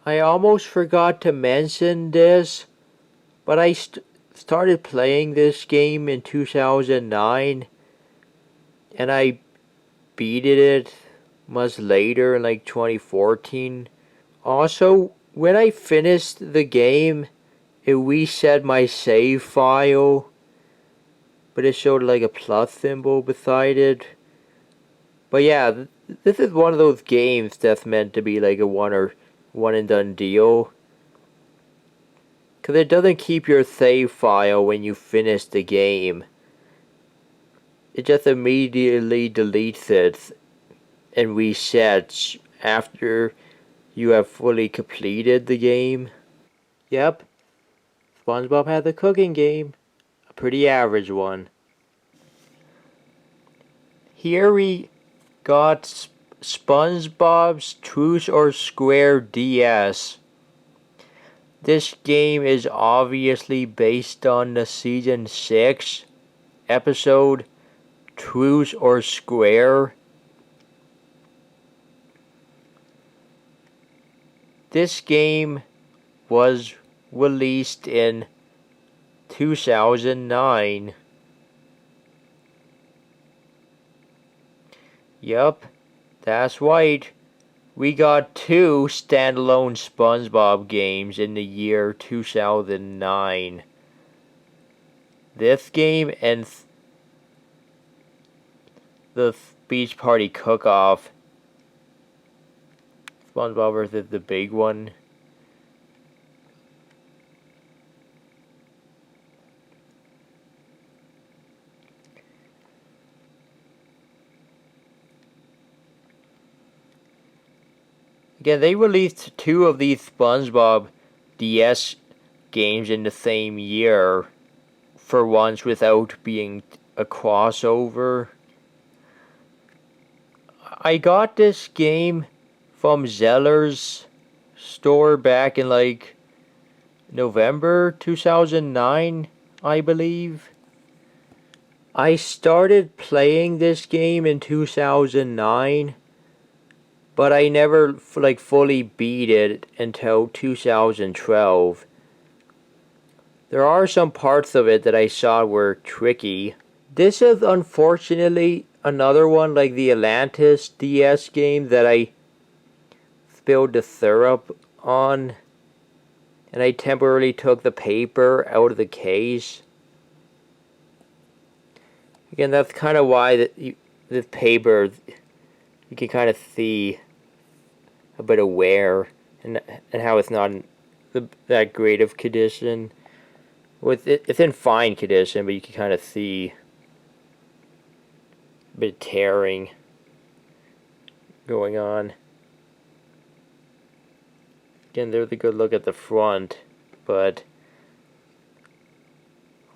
I almost forgot to mention this, but I started playing this game in 2009, and I beat it much later in like 2014. Also, when I finished the game, it reset my save file, but it showed like a plus symbol beside it. But yeah, this is one of those games that's meant to be like a one and done deal. Because it doesn't keep your save file when you finish the game. It just immediately deletes it and resets after you have fully completed the game. Yep, SpongeBob has a cooking game. A pretty average one. Here we got SpongeBob's Truth or Square DS. This game is obviously based on the season 6 episode Truth or Square. This game was released in 2009. Yup, that's right. We got 2 standalone SpongeBob games in the year 2009. This game and the Beach Party Cook-Off. SpongeBob versus the Big One. Again, they released 2 of these SpongeBob DS games in the same year, for once without being a crossover. I got this game from Zeller's store back in like November 2009, I believe. I started playing this game in 2009. But I never fully beat it until 2012. There are some parts of it that I saw were tricky. This is unfortunately another one like the Atlantis DS game that I spilled the syrup on, and I temporarily took the paper out of the case. Again, that's kind of why this paper, you can kind of see a bit of wear and how it's not in that great of condition. It's in fine condition, but you can kind of see a bit of tearing going on. Again, there's a good look at the front, but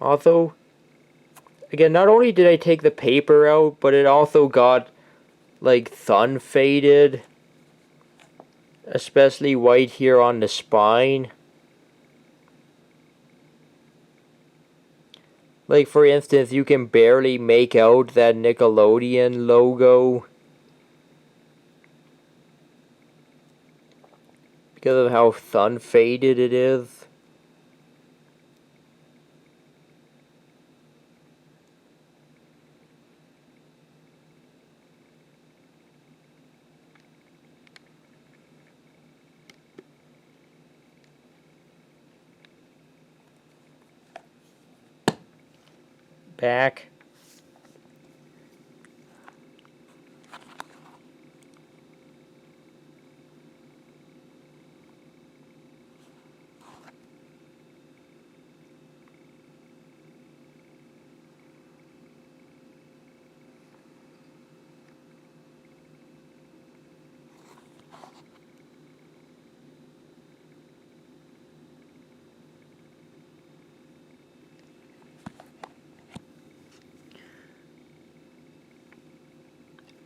also, again, not only did I take the paper out, but it also got like sun faded, especially right here on the spine. Like, for instance, you can barely make out that Nickelodeon logo because of how sun faded it is. Back.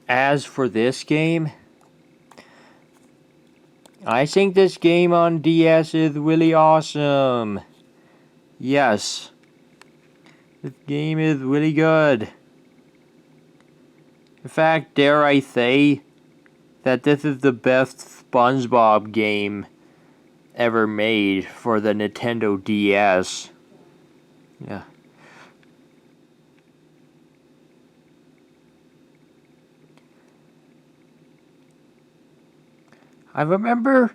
As for this game, I think this game on DS is really awesome. Yes, this game is really good. In fact, dare I say that this is the best SpongeBob game ever made for the Nintendo DS. Yeah. I remember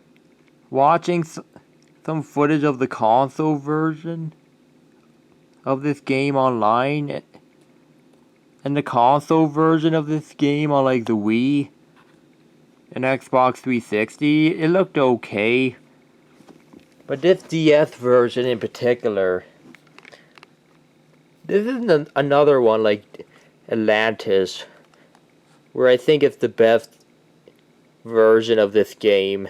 watching some footage of the console version of this game online, and the console version of this game on like the Wii and Xbox 360. It looked okay, but this DS version in particular, this is another one like Atlantis, where I think it's the best version of this game.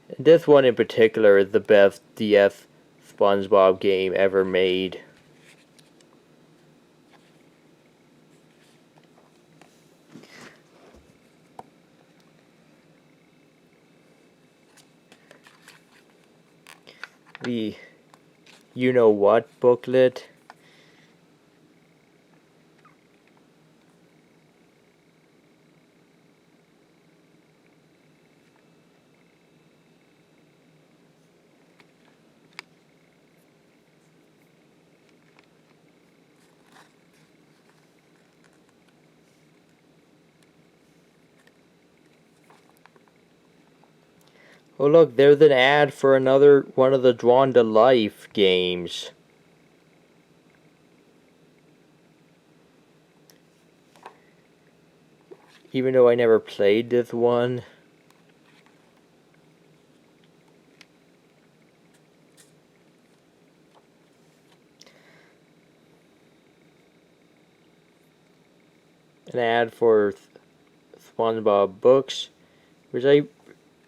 And this one in particular is the best DS SpongeBob game ever made. The you-know-what booklet. Oh look, there's an ad for another one of the Drawn to Life games. Even though I never played this one. An ad for SpongeBob books, which I'm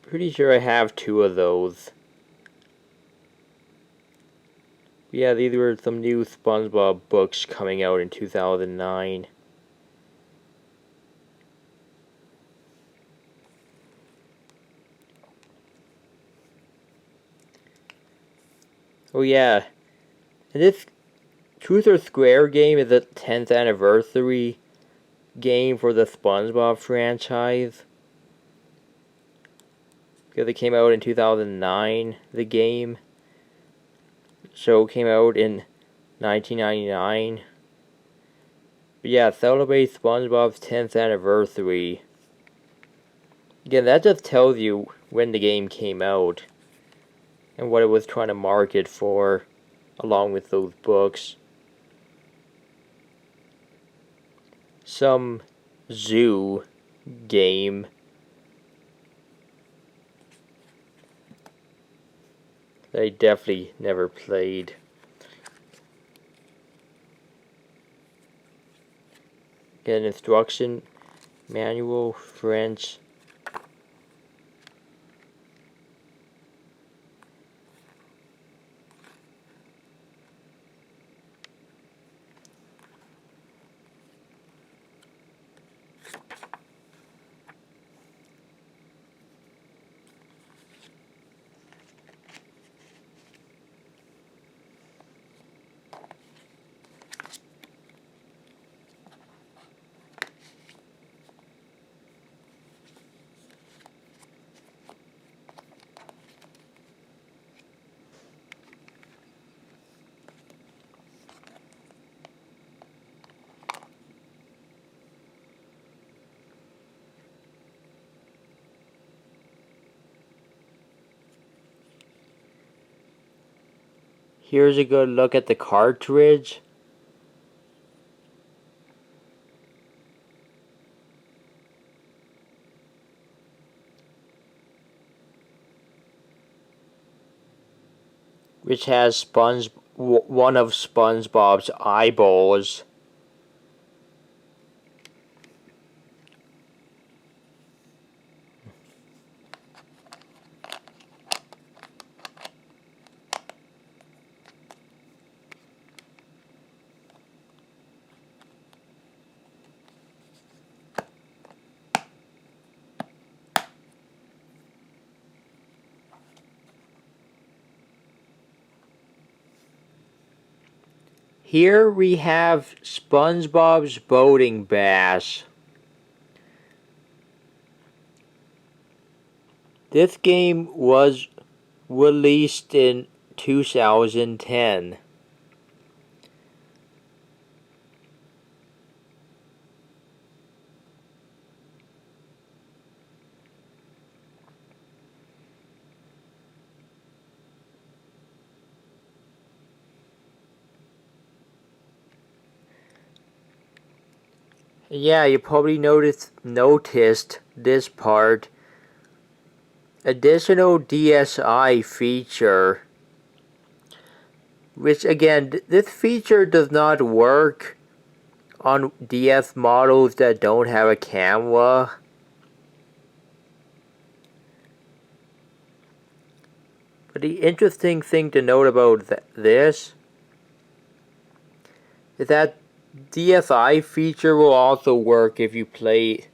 pretty sure I have 2 of those. Yeah, these were some new SpongeBob books coming out in 2009. Oh yeah, and this Truth or Square game is a 10th anniversary game for the SpongeBob franchise. Because it came out in 2009, the game. The show came out in 1999. But yeah, celebrate SpongeBob's 10th anniversary. Again, that just tells you when the game came out and what it was trying to market for, along with those books. Some zoo game that I definitely never played. Get an instruction manual, French. Here's a good look at the cartridge. Which has one of SpongeBob's eyeballs. Here we have SpongeBob's Boating Bash. This game was released in 2010. Yeah, you probably noticed this part. Additional DSi feature. Which again, this feature does not work on DS models that don't have a camera. But the interesting thing to note about this is that DSi feature will also work if you play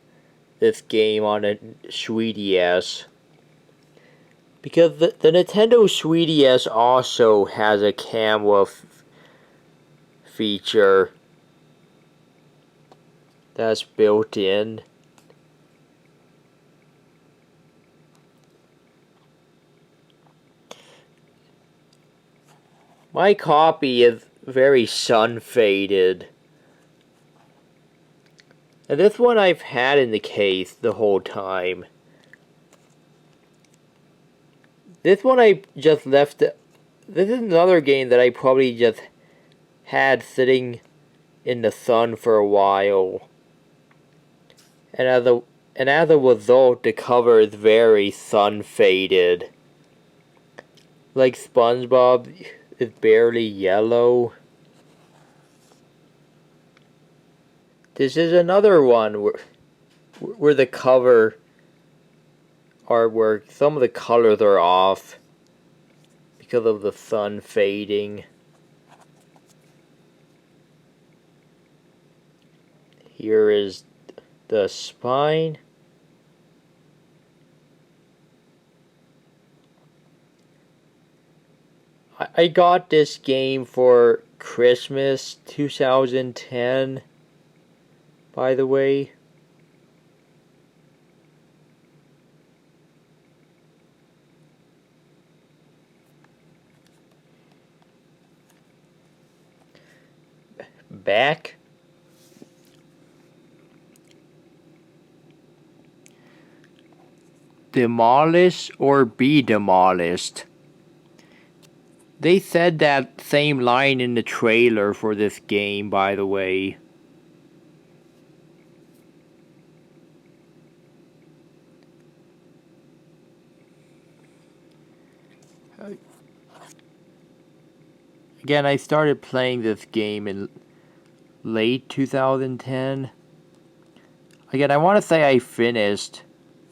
this game on a 3DS. Because the Nintendo 3DS also has a camera feature that's built in. My copy is very sun faded. And this one I've had in the case the whole time. This one I just left. This is another game that I probably just had sitting in the sun for a while. And as a result, the cover is very sun faded. Like SpongeBob is barely yellow. This is another one where the cover artwork, some of the colors are off because of the sun fading. Here is the spine. I got this game for Christmas 2010, by the way. Back demolish or be demolished. They said that same line in the trailer for this game, by the way. Again, I started playing this game in late 2010. Again, I want to say I finished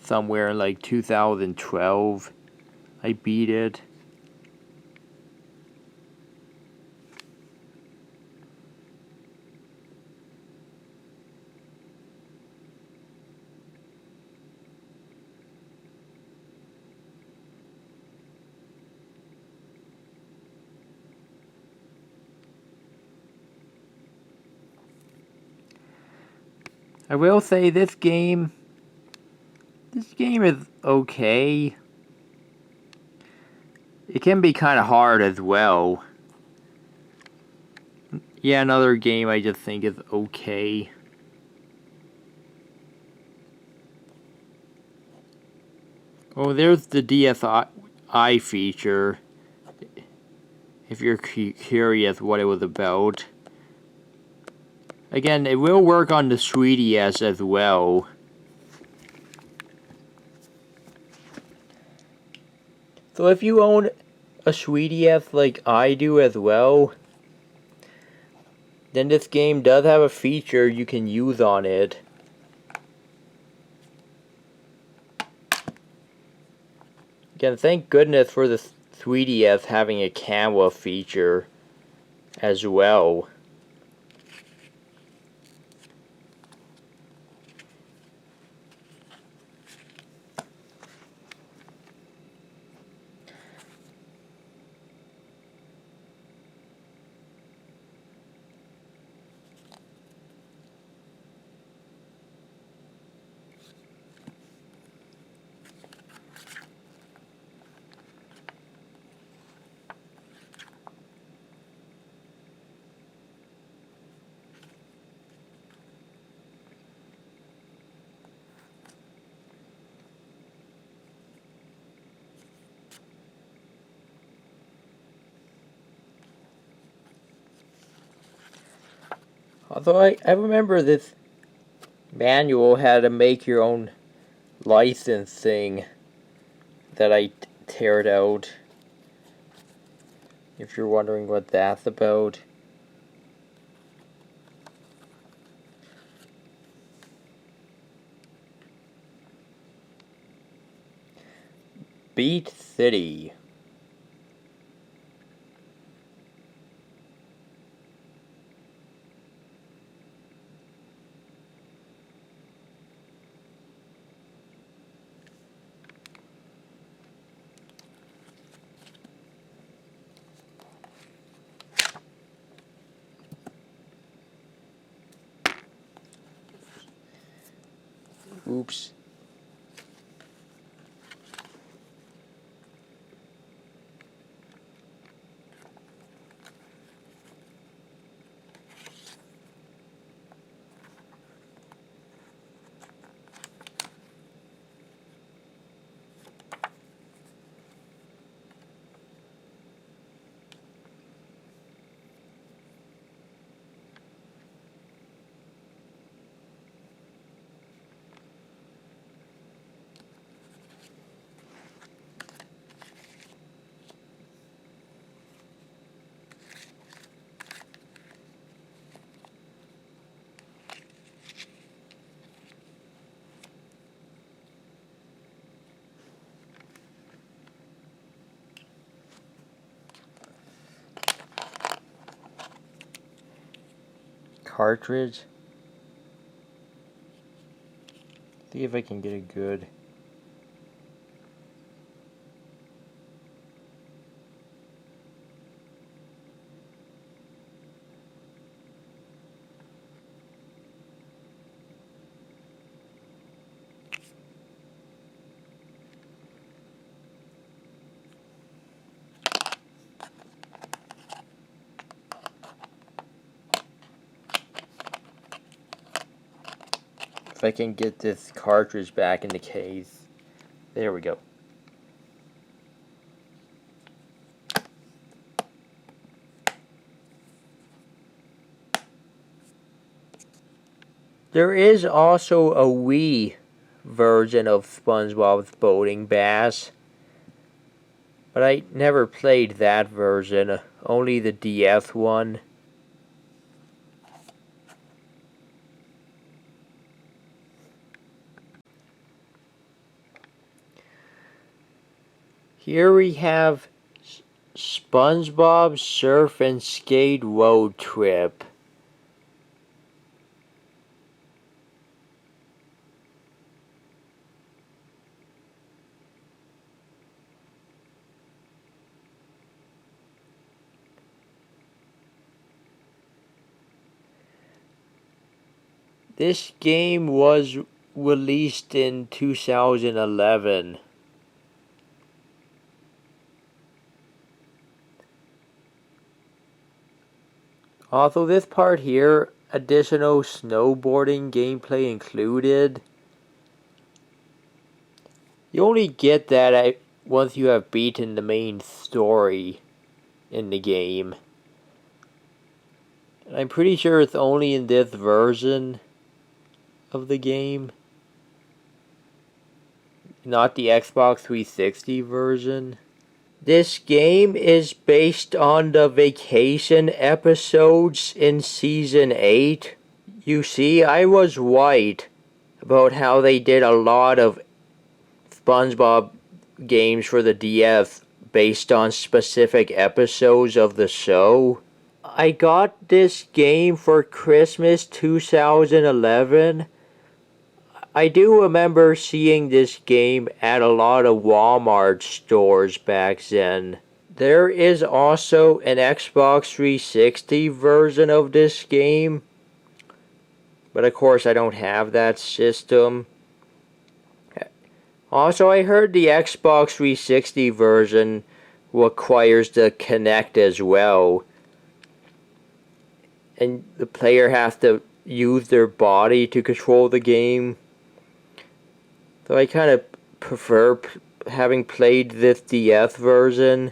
somewhere in like 2012. I beat it. I will say this game is okay. It can be kind of hard as well. Yeah, another game I just think is okay. Oh, there's the DSi feature. If you're curious what it was about. Again, it will work on the 3DS as well. So if you own a 3DS like I do as well, then this game does have a feature you can use on it. Again, thank goodness for the 3DS having a camera feature as well. Although I remember this manual had a make your own license thing that I teared out. If you're wondering what that's about. Beat City. Oops. Cartridge. See if I can get it good. If I can get this cartridge back in the case, There we go. There is also a Wii version of SpongeBob's Boating Bass, but I never played that version, only the DS one. Here we have SpongeBob Surf and Skate Road Trip. This game was released in 2011. Also, this part here, additional snowboarding gameplay included. You only get that once you have beaten the main story in the game. And I'm pretty sure it's only in this version of the game, not the Xbox 360 version. This game is based on the vacation episodes in Season 8. You see, I was right about how they did a lot of SpongeBob games for the DS based on specific episodes of the show. I got this game for Christmas 2011. I do remember seeing this game at a lot of Walmart stores back then. There is also an Xbox 360 version of this game, but of course I don't have that system. Also, I heard the Xbox 360 version requires the Kinect as well, and the player has to use their body to control the game. So I kind of prefer having played this DS version,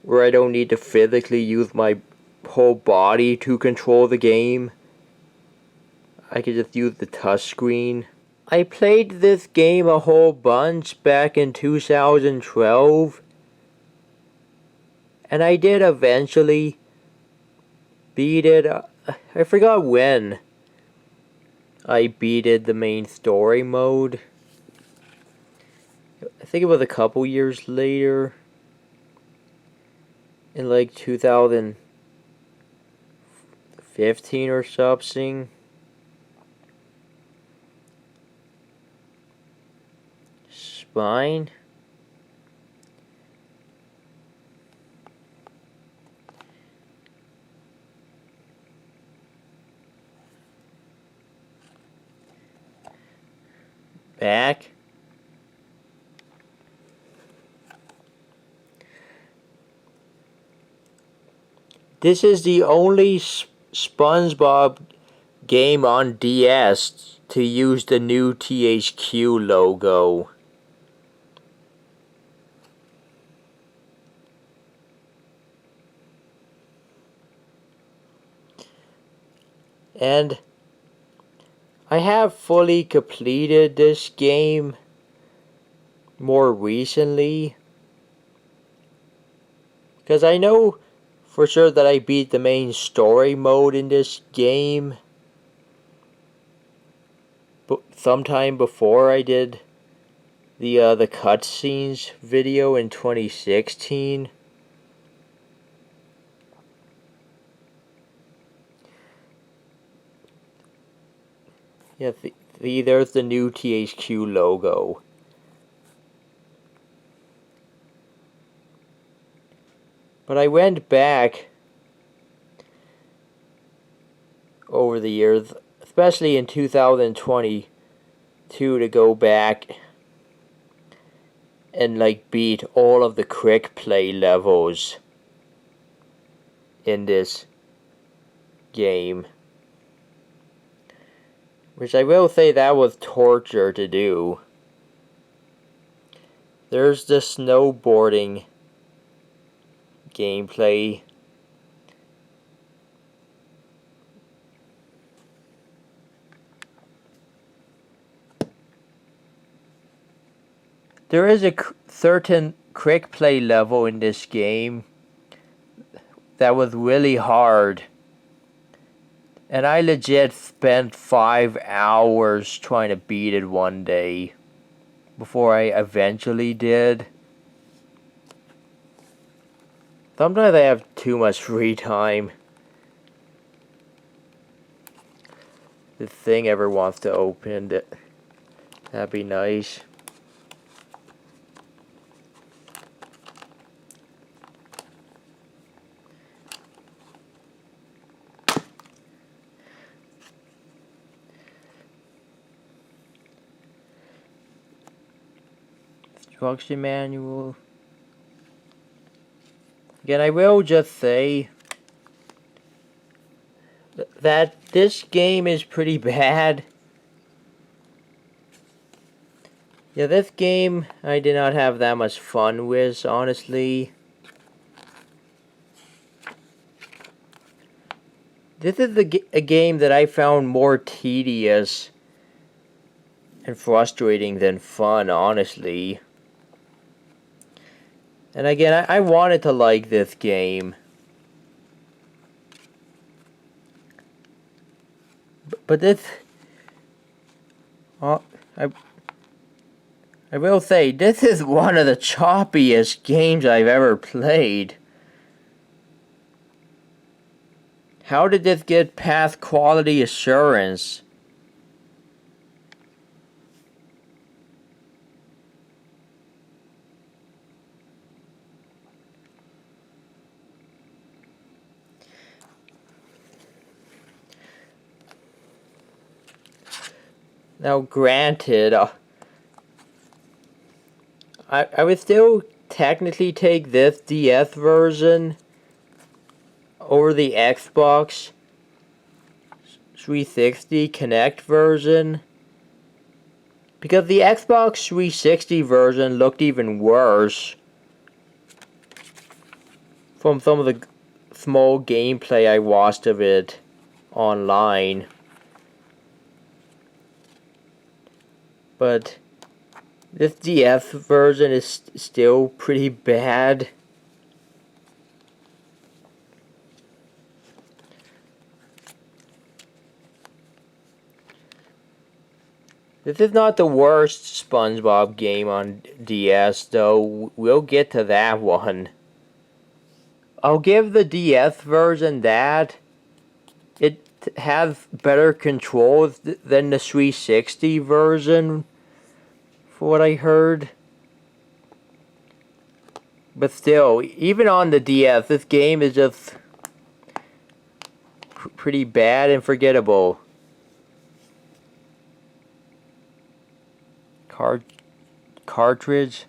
where I don't need to physically use my whole body to control the game. I can just use the touchscreen. I played this game a whole bunch back in 2012, and I did eventually beat it. I forgot when I beated the main story mode. I think it was a couple years later, in like 2015 or something. Spine. Back. This is the only SpongeBob game on DS to use the new THQ logo. And I have fully completed this game more recently, because I know for sure that I beat the main story mode in this game sometime before I did the cutscenes video in 2016. Yeah, there's the new THQ logo. But I went back over the years, especially in 2022, to go back and like beat all of the quick play levels in this game. Which I will say that was torture to do. There's the snowboarding gameplay. There is a certain quick play level in this game that was really hard. And I legit spent 5 hours trying to beat it one day before I eventually did. Sometimes I have too much free time. This thing ever wants to open it. That'd be nice. Instruction manual. Again, I will just say that this game is pretty bad. Yeah, this game I did not have that much fun with, honestly. This is a game that I found more tedious and frustrating than fun, honestly. And again, I wanted to like this game. But this... I will say, this is one of the choppiest games I've ever played. How did this get past quality assurance? Now granted, I would still technically take this DS version over the Xbox 360 Connect version, because the Xbox 360 version looked even worse from some of the small gameplay I watched of it online. But this DS version is still pretty bad. This is not the worst SpongeBob game on DS, though. We'll get to that one. I'll give the DS version that. It has better controls than the 360 version, for what I heard. But still, even on the DS, this game is just pretty bad and forgettable. Cartridge.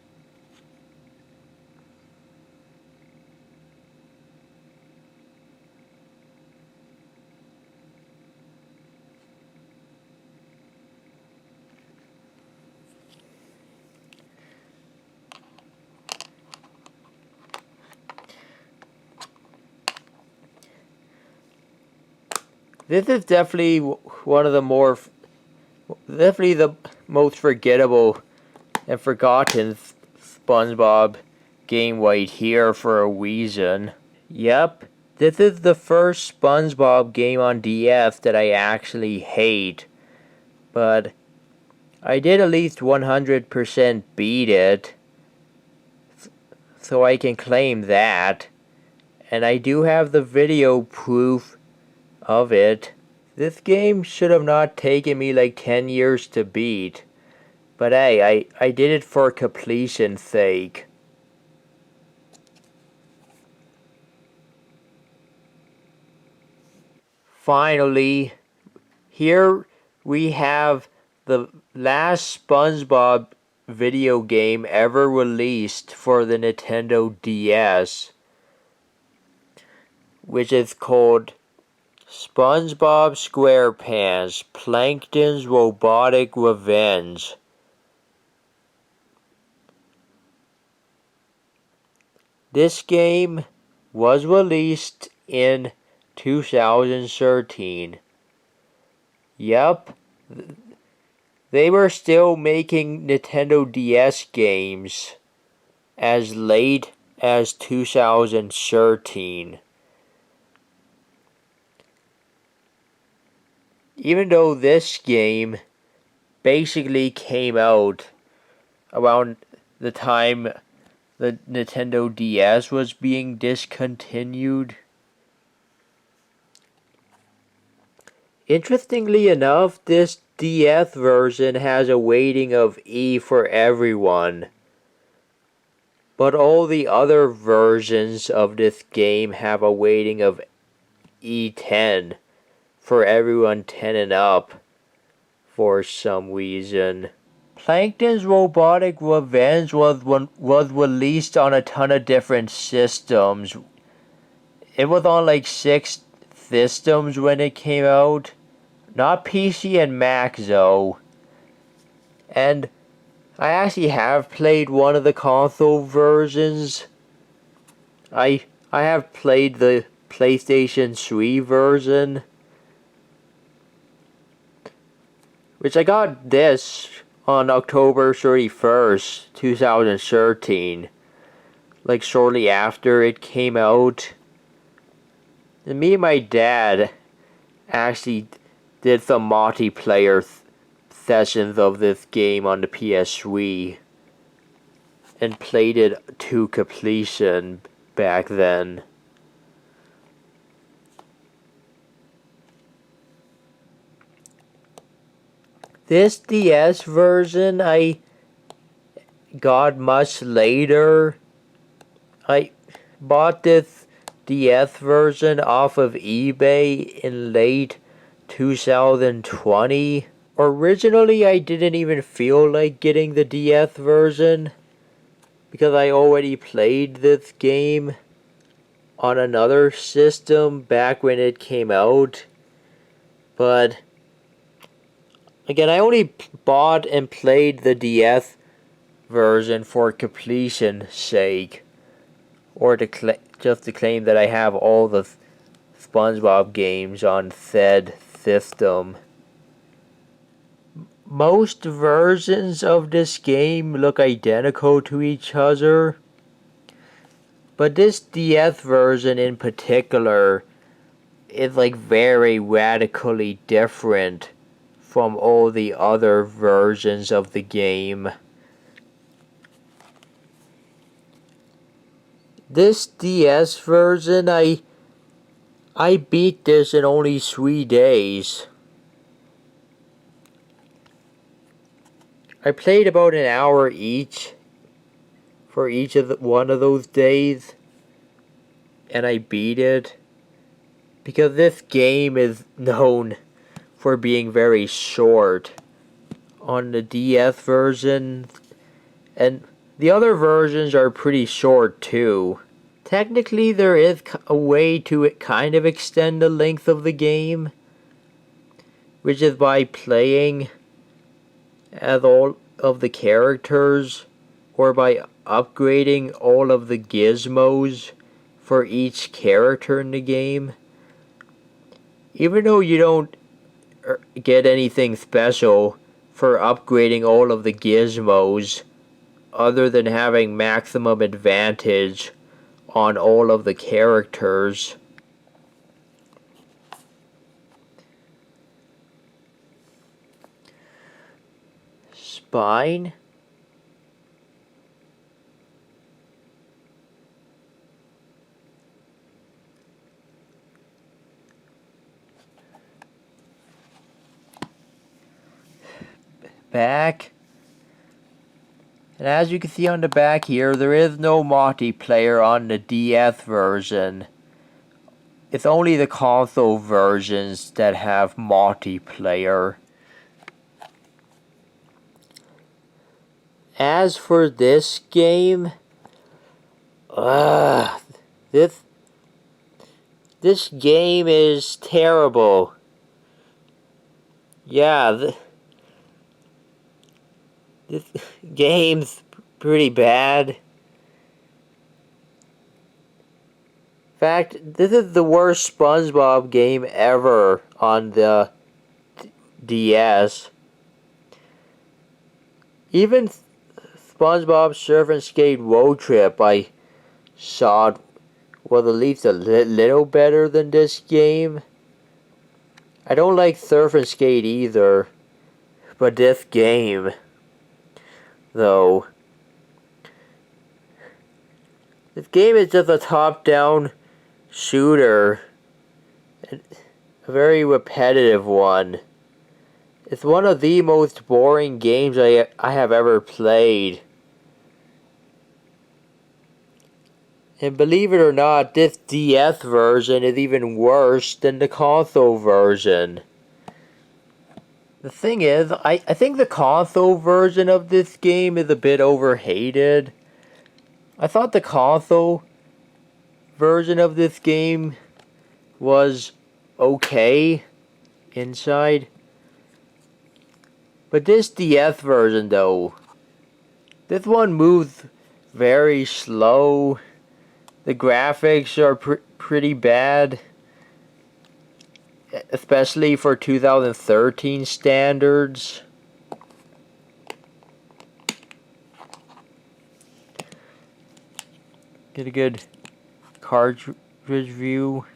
This is definitely one of the definitely the most forgettable and forgotten SpongeBob game right here for a reason. Yep, this is the first SpongeBob game on DS that I actually hate, but I did at least 100% beat it, so I can claim that, and I do have the video proof of it. This game should have not taken me like 10 years to beat. But hey, I did it for completion's sake. Finally, here we have the last SpongeBob video game ever released for the Nintendo DS, which is called SpongeBob SquarePants: Plankton's Robotic Revenge. This game was released in 2013. Yup, they were still making Nintendo DS games as late as 2013. Even though this game basically came out around the time the Nintendo DS was being discontinued. Interestingly enough, this DS version has a weighting of E for everyone. But all the other versions of this game have a weighting of E10 for everyone 10 and up for some reason. Plankton's Robotic Revenge was released on a ton of different systems. It was on like 6 systems when it came out. Not PC and Mac though. And I actually have played one of the console versions. I have played the PlayStation 3 version. Which I got this on October 31st, 2013. Like shortly after it came out. And me and my dad actually did some multiplayer sessions of this game on the PS3. And played it to completion back then. This DS version I got much later. I bought this DS version off of eBay in late 2020. Originally, I didn't even feel like getting the DS version because I already played this game on another system back when it came out. But again, I only bought and played the DS version for completion's sake, or just to claim that I have all the SpongeBob games on said system. Most versions of this game look identical to each other, but this DS version in particular is like very radically different from all the other versions of the game. This DS version, I beat this in only 3 days. I played about an hour each for each of one of those days, and I beat it because this game is known for being very short on the DS version, and the other versions are pretty short too. Technically, there is a way to kind of extend the length of the game, which is by playing as all of the characters, or by upgrading all of the gizmos for each character in the game. Even though you don't get anything special for upgrading all of the gizmos, other than having maximum advantage on all of the characters. Spine? Back. And as you can see on the back here, there is no multiplayer on the DS version. It's only the console versions that have multiplayer. As for this game, this game is terrible. Yeah, this game's pretty bad. fact, this is the worst SpongeBob game ever on the DS. Even SpongeBob Surf and Skate Road Trip I saw was at least a little better than this game. I don't like Surf and Skate either, but this game, though, this game is just a top-down shooter, a very repetitive one. It's one of the most boring games I have ever played. And believe it or not, this DS version is even worse than the console version. The thing is, I think the console version of this game is a bit overhated. I thought the console version of this game was okay inside. But this DS version though, this one moves very slow. The graphics are pretty bad, especially for 2013 standards. Get a good cartridge view.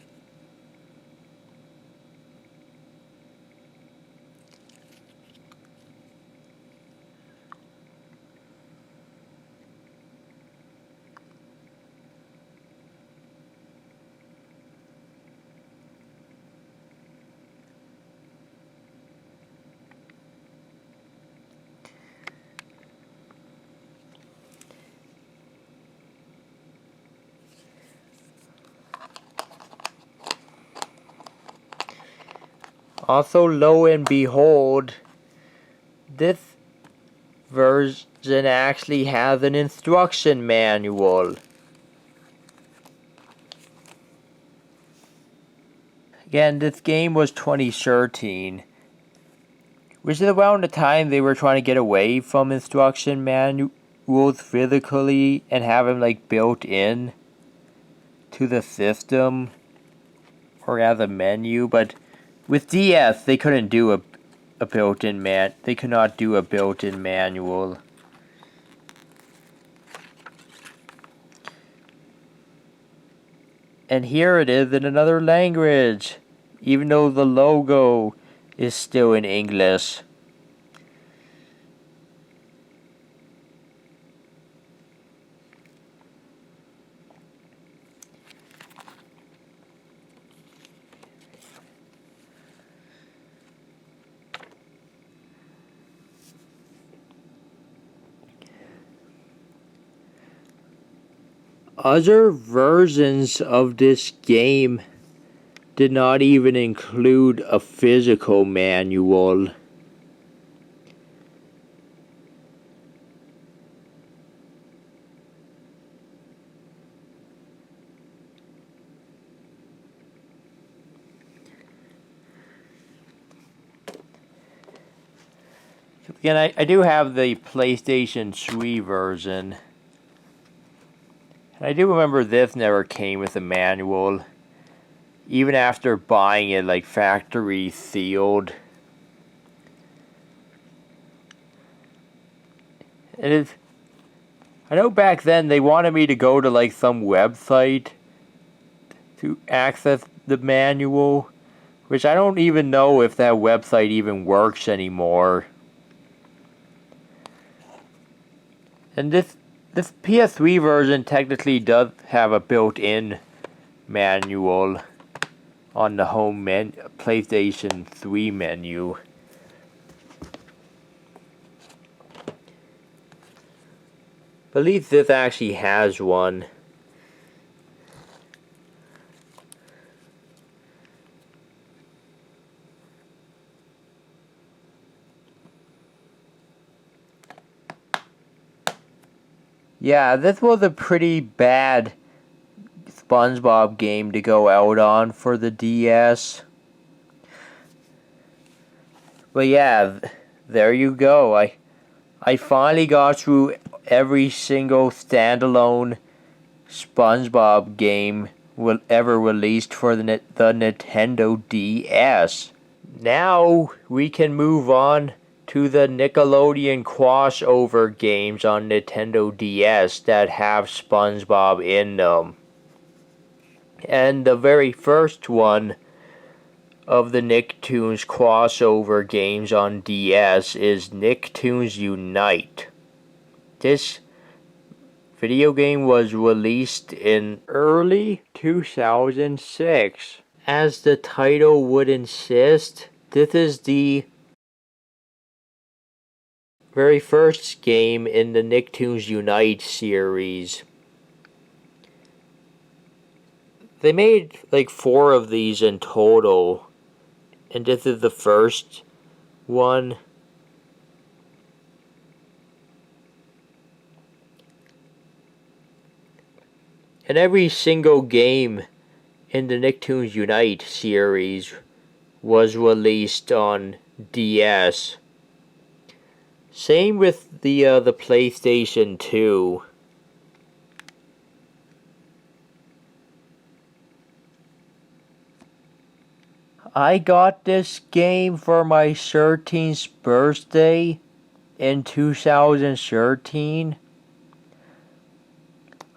Also, lo and behold, this version actually has an instruction manual. Again, this game was 2013, which is around the time they were trying to get away from instruction manuals physically and have them like built in to the system or as a menu, but with DS, they couldn't do a built-in they could not do a built-in manual. And here it is in another language, even though the logo is still in English. Other versions of this game did not even include a physical manual. Again, I do have the PlayStation 3 version. And I do remember this never came with a manual, even after buying it like factory sealed. I know back then they wanted me to go to like some website to access the manual, which I don't even know if that website even works anymore. And this PS3 version technically does have a built-in manual on the home PlayStation 3 menu. I believe this actually has one. Yeah, this was a pretty bad SpongeBob game to go out on for the DS. But yeah, there you go. I finally got through every single standalone SpongeBob game ever released for the Nintendo DS. Now we can move on to the Nickelodeon crossover games on Nintendo DS that have SpongeBob in them. And the very first one of the Nicktoons crossover games on DS is Nicktoons Unite. This video game was released in early 2006. As the title would insist, this is the very first game in the Nicktoons Unite series. They made like 4 of these in total, and this is the first one. And every single game in the Nicktoons Unite series was released on DS. Same with the PlayStation 2. I got this game for my 13th birthday in 2013.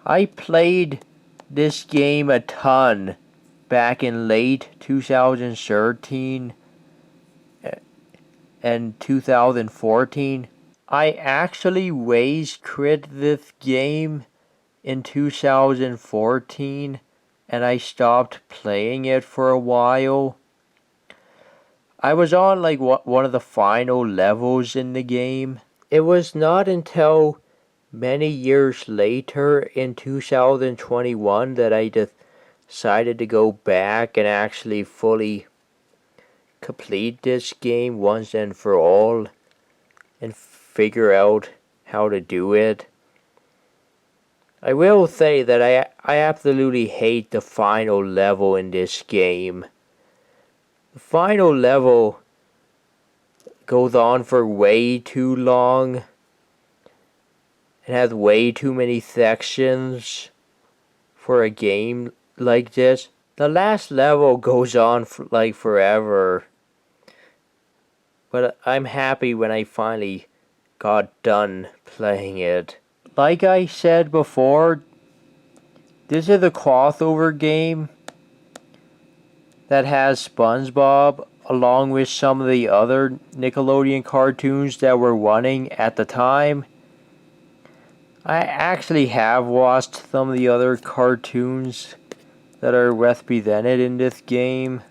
I played this game a ton back in late 2013 and 2014. I actually rage quit this game in 2014 and I stopped playing it for a while. I was on like one of the final levels in the game. It was not until many years later in 2021 that I decided to go back and actually fully complete this game once and for all and figure out how to do it. I will say that I absolutely hate the final level in this game. The final level goes on for way too long. It has way too many sections for a game like this. The last level goes on for like forever. But I'm happy when I finally got done playing it. Like I said before, this is a crossover game that has SpongeBob along with some of the other Nickelodeon cartoons that were running at the time. I actually have watched some of the other cartoons that are represented in this game.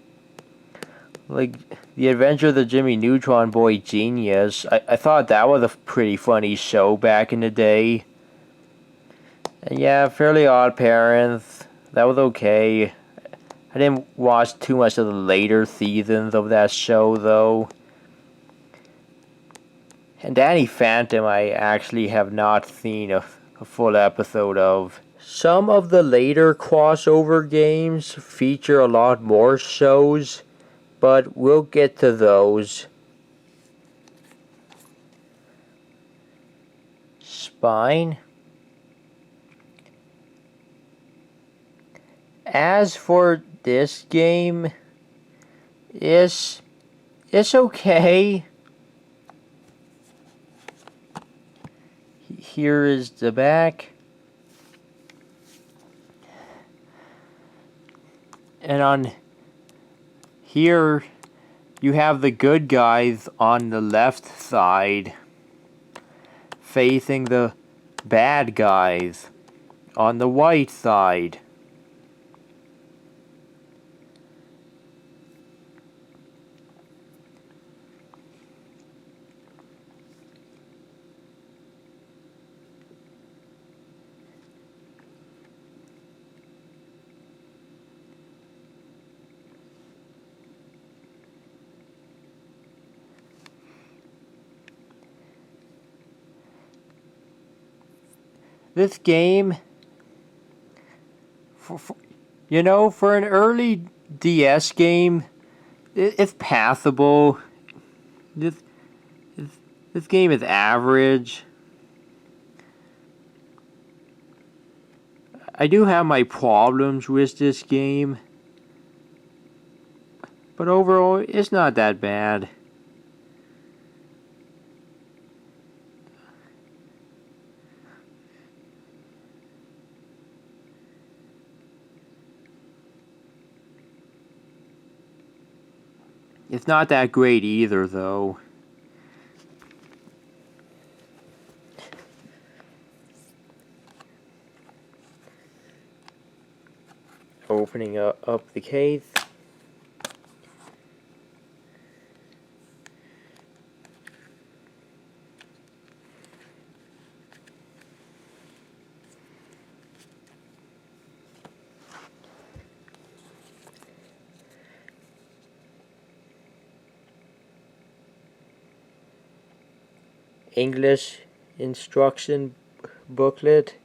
Like The Adventure of the Jimmy Neutron Boy Genius. I thought that was a pretty funny show back in the day. And yeah, Fairly Odd Parents. That was okay. I didn't watch too much of the later seasons of that show though. And Danny Phantom I actually have not seen a full episode of. Some of the later crossover games feature a lot more shows, but we'll get to those. Spine. As for this game, it's okay. Here is the back. And on here, you have the good guys on the left side facing the bad guys on the right side. This game, for an early DS game, it's passable. This game is average. I do have my problems with this game, but overall, it's not that bad. It's not that great either, though. Opening up the case. English instruction booklet.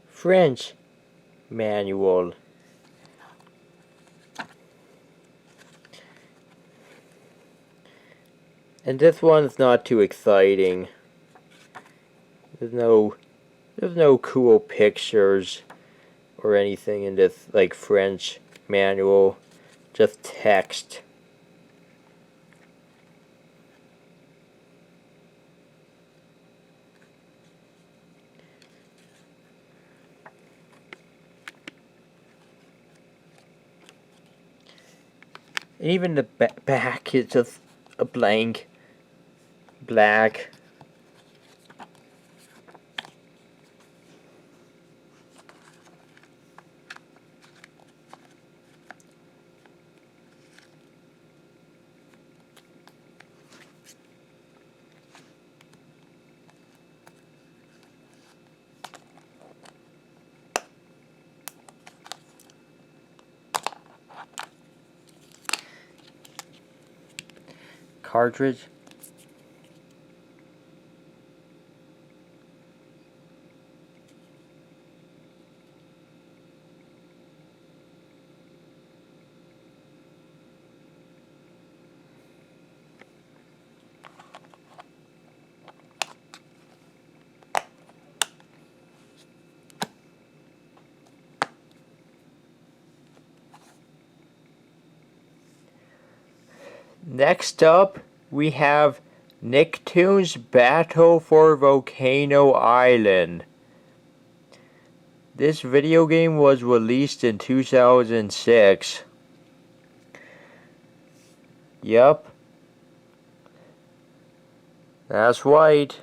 French manual. And this one's not too exciting. There's no cool pictures or anything in this like French manual. Just text. And even the back is just a blank black. Cartridge. Next up, we have Nicktoons Battle for Volcano Island. This video game was released in 2006. Yup. That's right.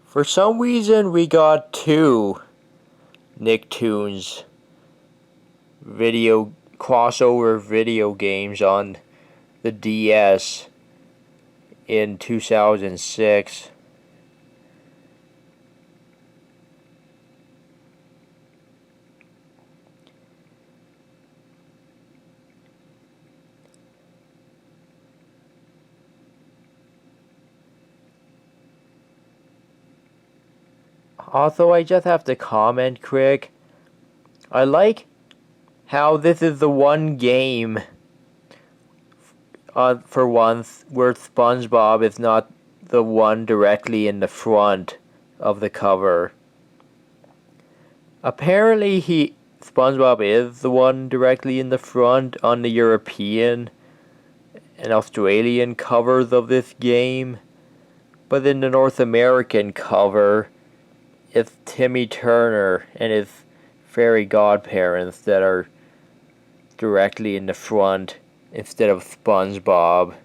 For some reason, we got two Nicktoons crossover video games on the DS in 2006. Also, I just have to comment quick. I like how this is the one game for once where SpongeBob is not the one directly in the front of the cover. Apparently SpongeBob is the one directly in the front on the European and Australian covers of this game, but in the North American cover, it's Timmy Turner and his fairy godparents that are directly in the front instead of SpongeBob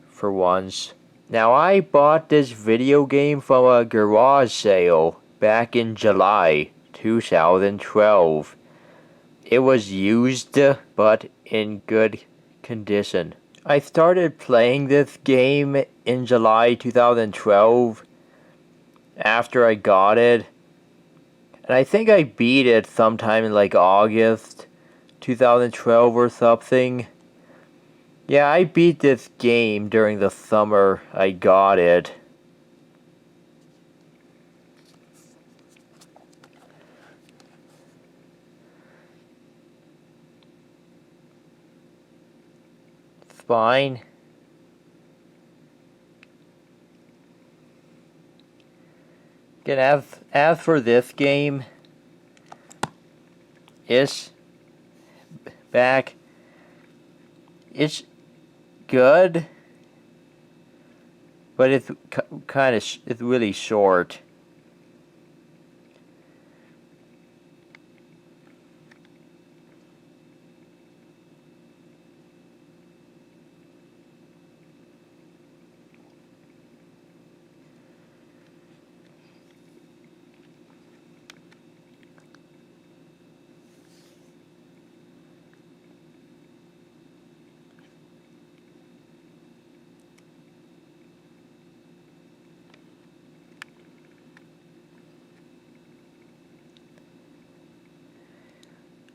for once. Now, I bought this video game from a garage sale back in July 2012. It was used, but in good condition. I started playing this game in July 2012 after I got it, and I think I beat it sometime in like August 2012 or something. Yeah, I beat this game during the summer I got it. It's fine. Again, as for this game, it's back. It's good, but it's it's really short.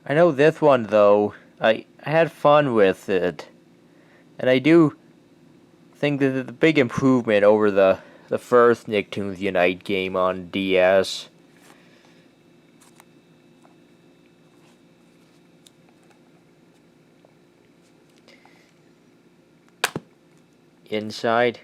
I know this one though, I had fun with it, and I do think that it's a big improvement over the first Nicktoons Unite game on DS. Inside.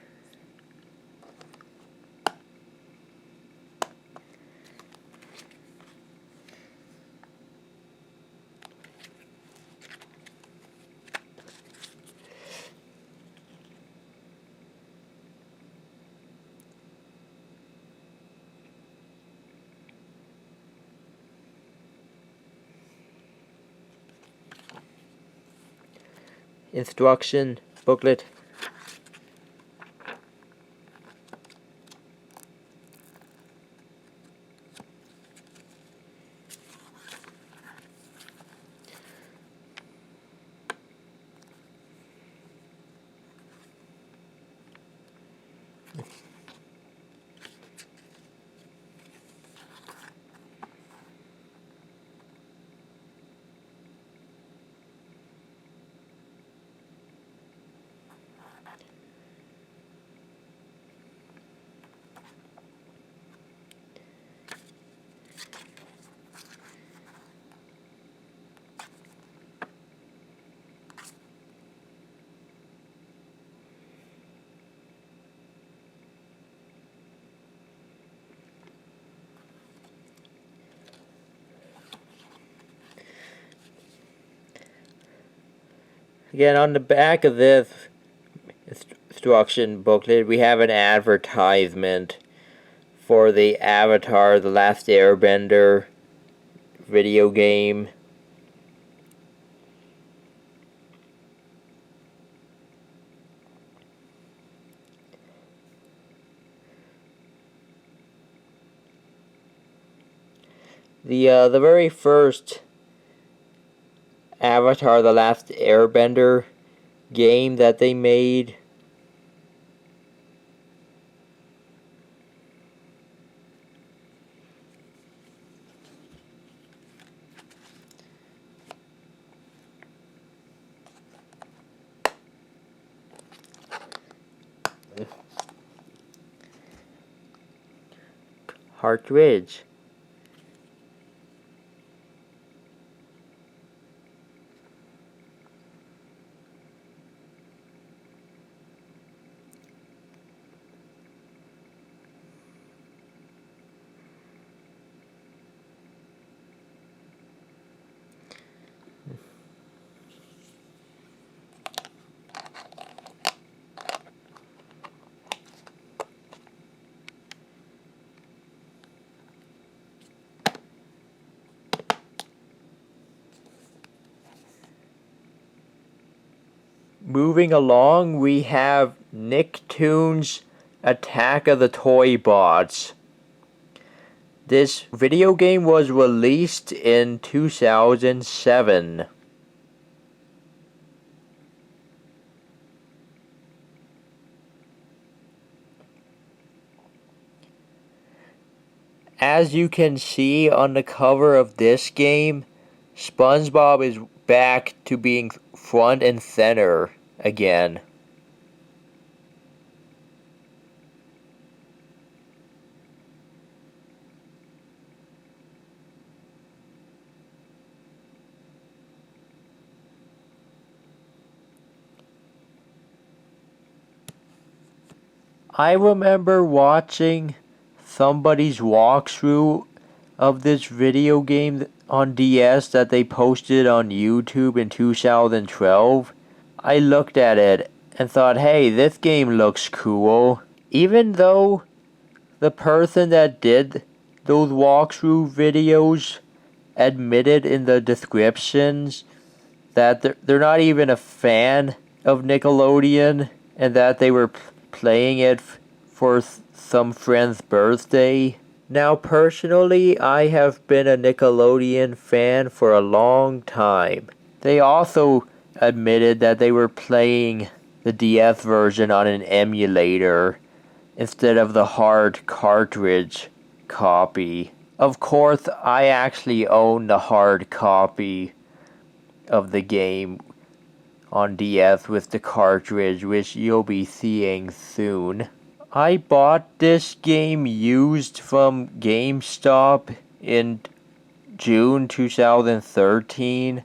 Instruction booklet. Again, on the back of this instruction booklet, we have an advertisement for the Avatar: The Last Airbender video game. The very first Avatar: The Last Airbender game that they made Hartridge. moving along, we have Nicktoons Attack of the Toy Bots. This video game was released in 2007. As you can see on the cover of this game, SpongeBob is back to being front and center again. I remember watching somebody's walkthrough of this video game on DS that they posted on YouTube in 2012. I looked at it and thought, hey, this game looks cool. Even though the person that did those walkthrough videos admitted in the descriptions that they're not even a fan of Nickelodeon and that they were playing it for some friend's birthday. Now, personally, I have been a Nickelodeon fan for a long time. They also admitted that they were playing the DS version on an emulator instead of the hard cartridge copy. Of course, I actually own the hard copy of the game on DS with the cartridge, which you'll be seeing soon. I bought this game used from GameStop in June 2013.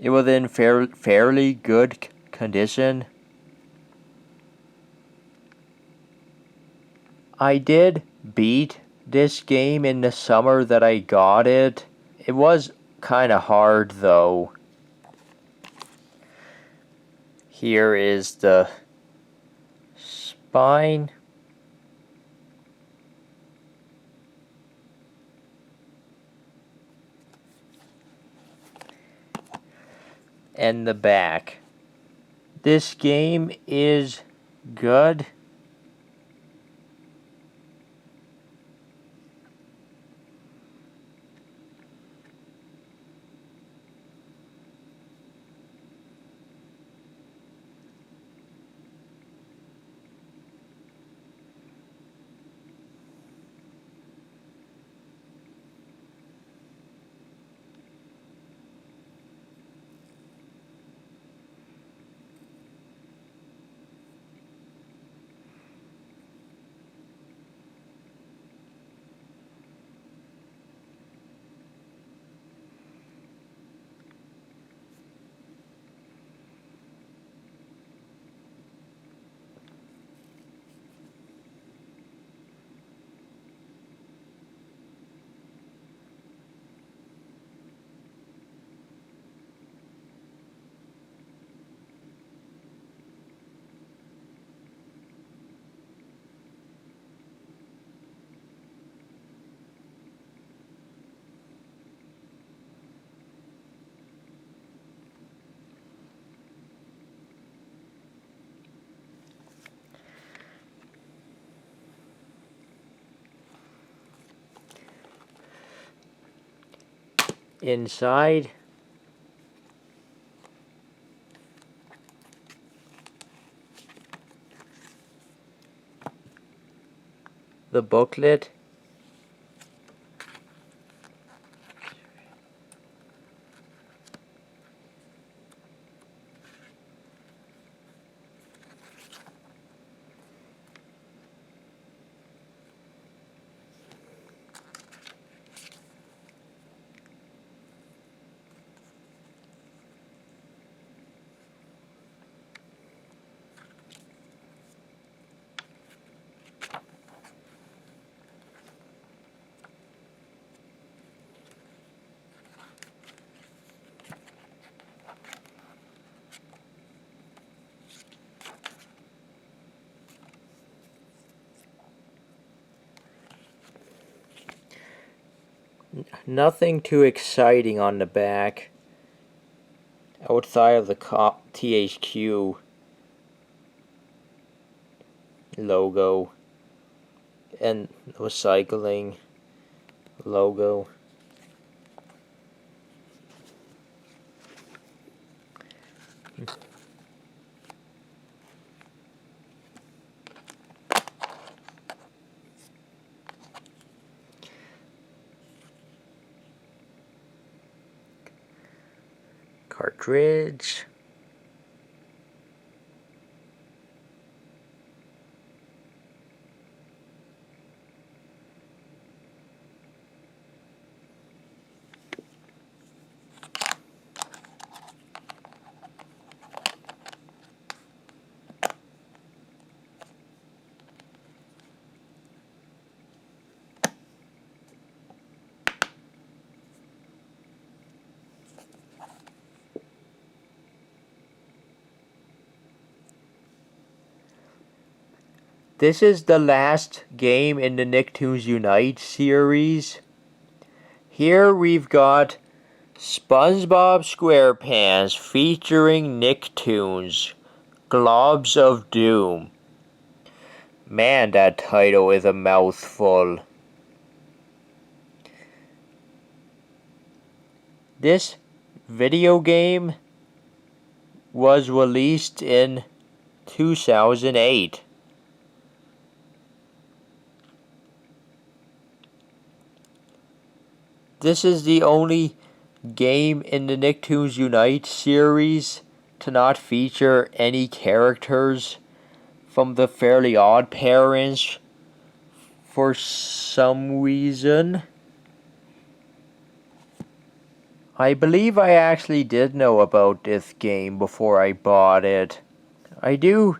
It was in fairly good condition. I did beat this game in the summer that I got it. It was kinda hard though. Here is the spine. And the back. This game is good. Inside, the booklet. Nothing too exciting on the back. outside of the THQ logo and recycling logo. Cartridge. This is the last game in the Nicktoons Unite series. Here we've got SpongeBob SquarePants featuring Nicktoons, Globs of Doom. Man, that title is a mouthful. This video game was released in 2008. This is the only game in the Nicktoons Unite series to not feature any characters from the Fairly Odd Parents for some reason. I believe I actually did know about this game before I bought it. I do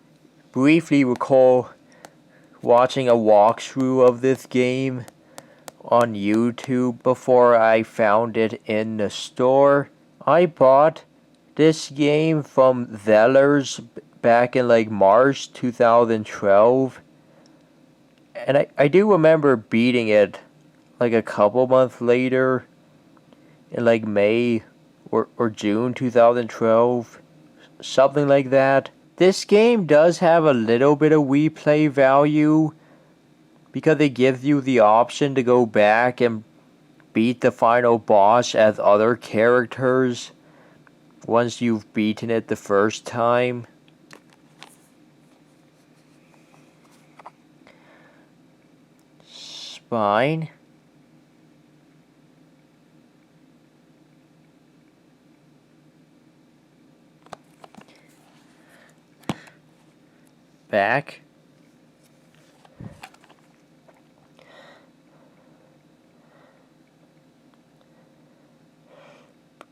briefly recall watching a walkthrough of this game on YouTube before I found it in the store. I bought this game from Zellers back in like March 2012. And I do remember beating it like a couple months later in like May or June 2012. Something like that. This game does have a little bit of replay value because it gives you the option to go back and beat the final boss as other characters once you've beaten it the first time. Spine. Back.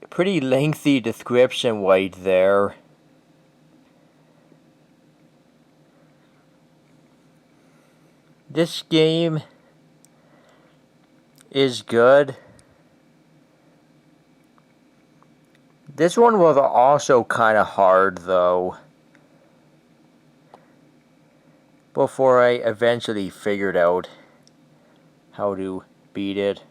Pretty lengthy description right there. This game is good. This one was also kind of hard though, before I eventually figured out how to beat it.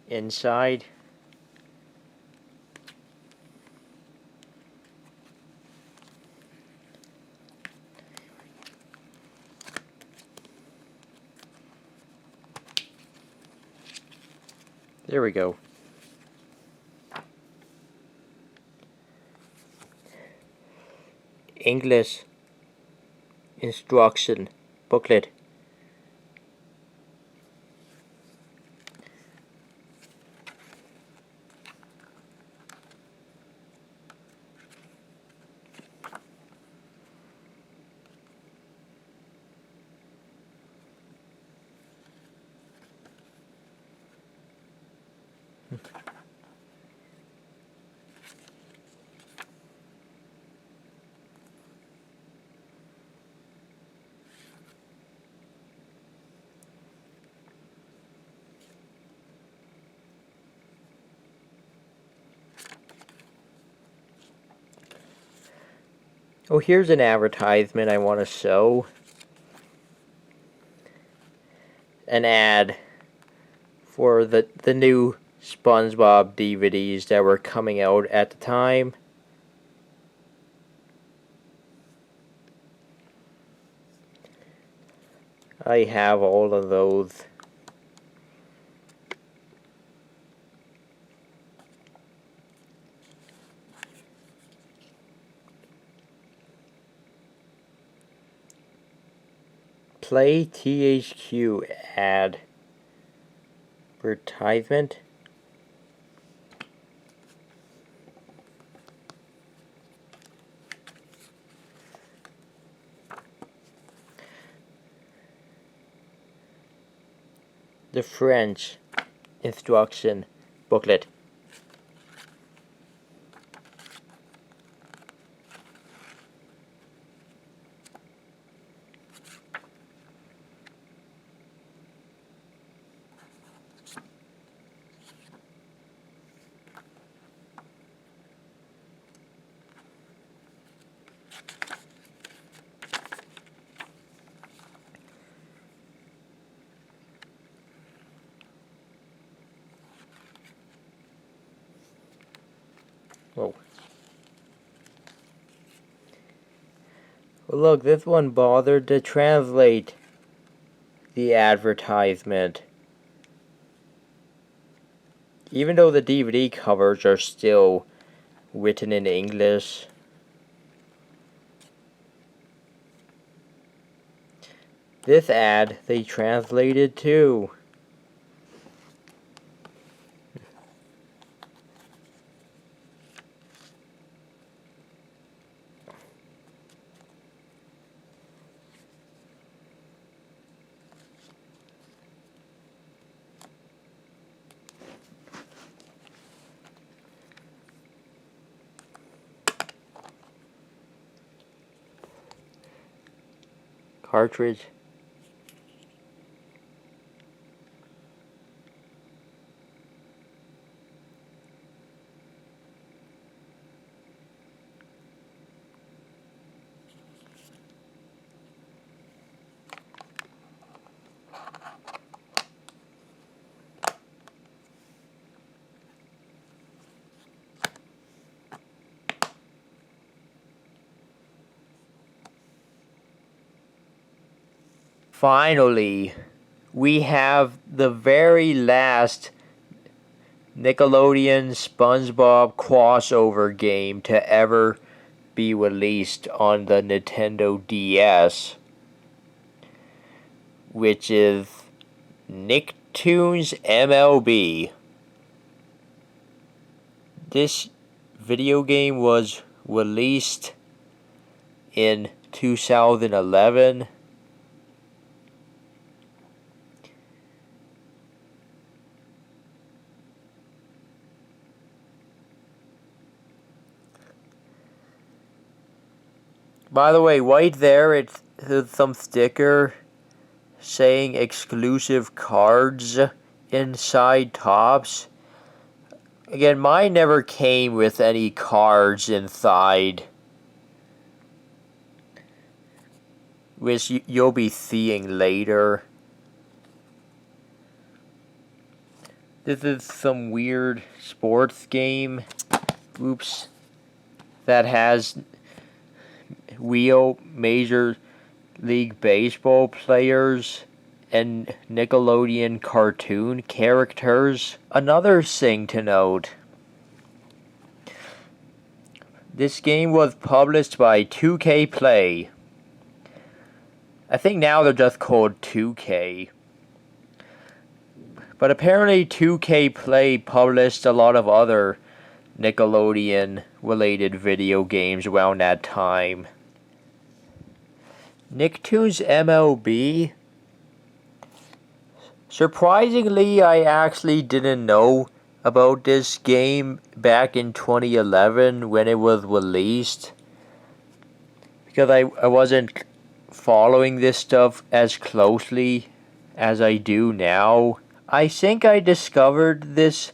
Inside. There we go. English instruction booklet. Oh, here's an advertisement I want to show. An ad for the new SpongeBob DVDs that were coming out at the time. I have all of those. Play THQ ad. Advertisement. The French instruction booklet. Oh. Well, look, this one bothered to translate the advertisement. Even though the DVD covers are still written in English. This ad they translated too. Cartridge. Finally, we have the very last Nickelodeon SpongeBob crossover game to ever be released on the Nintendo DS, which is Nicktoons MLB. This video game was released in 2011. By the way, right there, it's some sticker saying exclusive cards inside tops. Again, mine never came with any cards inside, which you'll be seeing later. This is some weird sports game. Oops. That has real Major League Baseball players and Nickelodeon cartoon characters. Another thing to note, this game was published by 2K Play. I think now they're just called 2K. But apparently 2K Play published a lot of other Nickelodeon related video games around that time. Nicktoons MLB? Surprisingly, I actually didn't know about this game back in 2011 when it was released, because I wasn't following this stuff as closely as I do now. I think I discovered this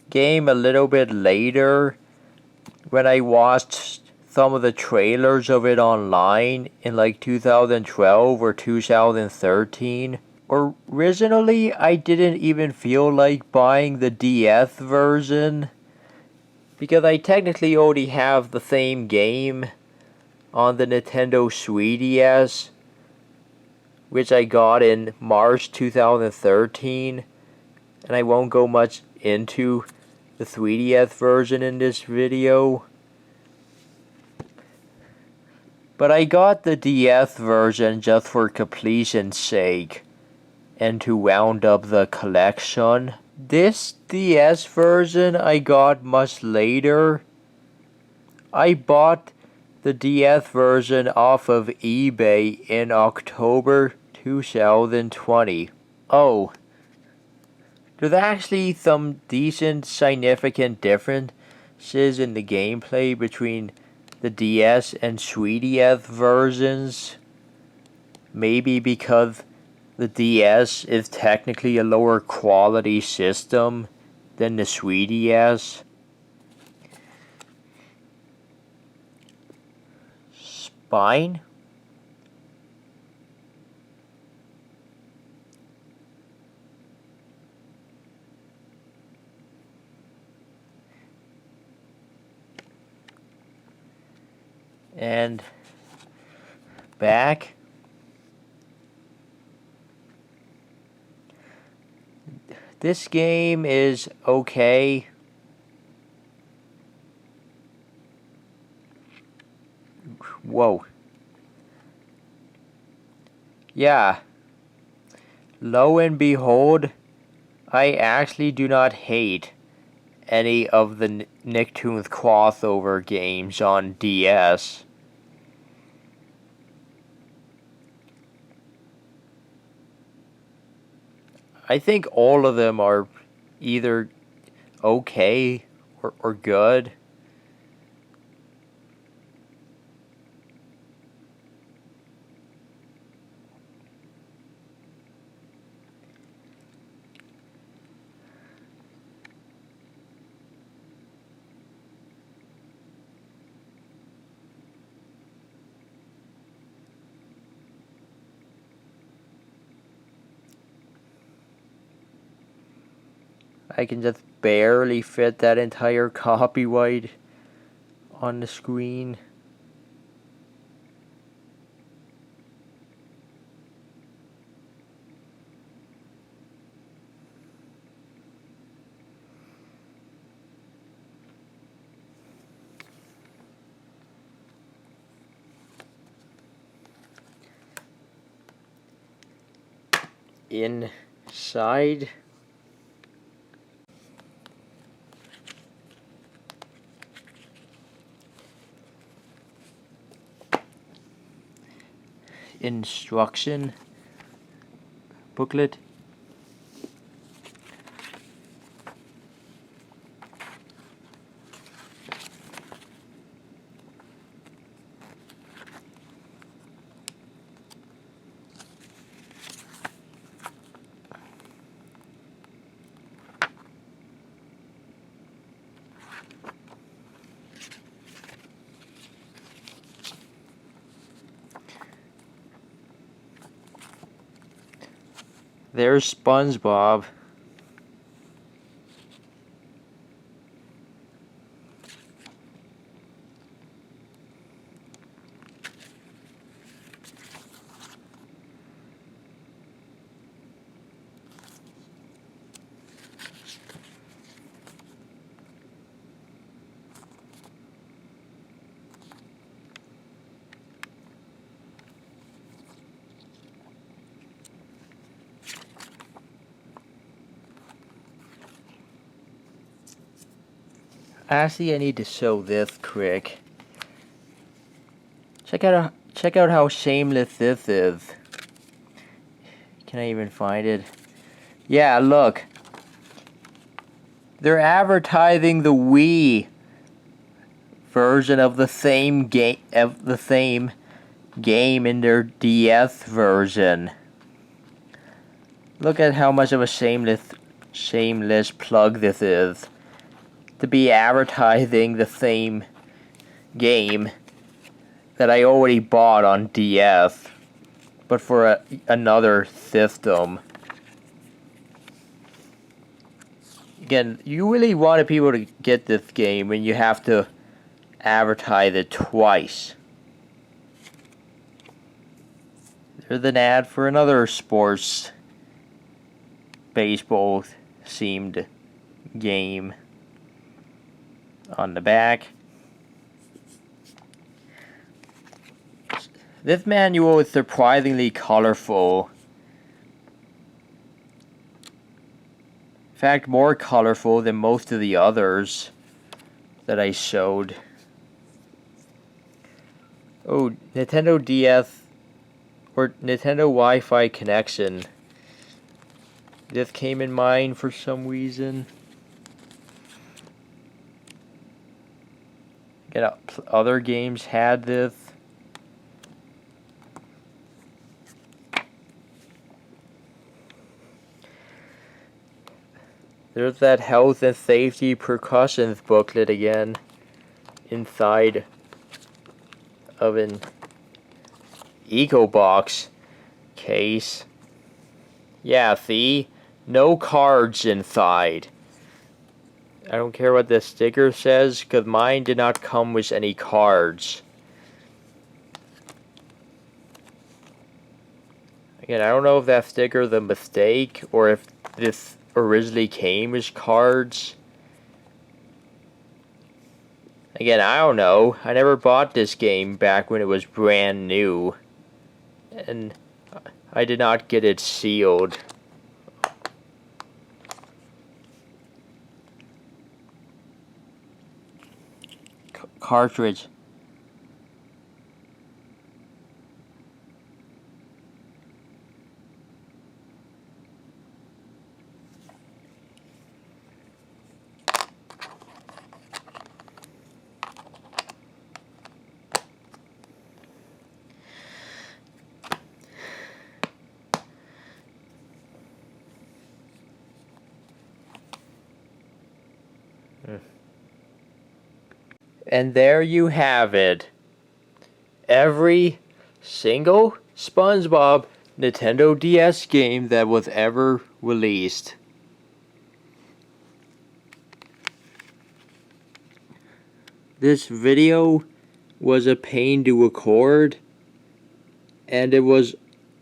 game a little bit later when I watched some of the trailers of it online in like 2012 or 2013. Originally, I didn't even feel like buying the DS version because I technically already have the same game on the Nintendo 3DS, which I got in March 2013, and I won't go much into the 3DS version in this video. But I got the DS version just for completion's sake and to round up the collection. This DS version I got much later. I bought the DS version off of eBay in October 2020. Oh, there's actually some decent significant differences in the gameplay between the DS and 3DS versions. Maybe because the DS is technically a lower quality system than the 3DS. Spine? And back. This game is okay. Whoa. Yeah. Lo and behold, I actually do not hate any of the Nicktoons crossover games on DS. I think all of them are either okay or good. I can just barely fit that entire copyright on the screen. Inside. Instruction booklet. There's SpongeBob. Actually, I need to show this trick. Check out how shameless this is. Can I even find it? Yeah, look. They're advertising the Wii version of the same game in their DS version. Look at how much of a shameless plug this is. To be advertising the same game that I already bought on DS, but for another system. Again, you really wanted people to get this game, and you have to advertise it twice. There's an ad for another sports baseball themed game on the back. This manual is surprisingly colorful. In fact, more colorful than most of the others that I showed. Oh, Nintendo DS or Nintendo Wi-Fi connection. This came in mine for some reason. Again, other games had this. There's that health and safety precautions booklet again inside of an EcoBox case. Yeah, see? No cards inside. I don't care what the sticker says, because mine did not come with any cards. Again, I don't know if that sticker is a mistake, or if this originally came as cards. Again, I don't know. I never bought this game back when it was brand new. And I did not get it sealed. Cartridge. And there you have it. Every single SpongeBob Nintendo DS game that was ever released. This video was a pain to record, and it was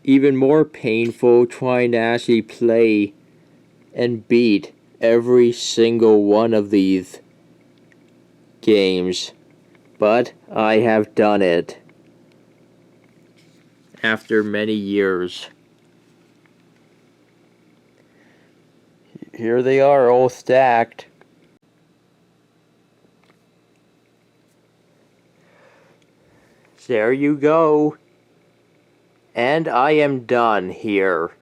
even more painful trying to actually play and beat every single one of these games, but I have done it after many years. Here they are, all stacked. There you go. And I am done here.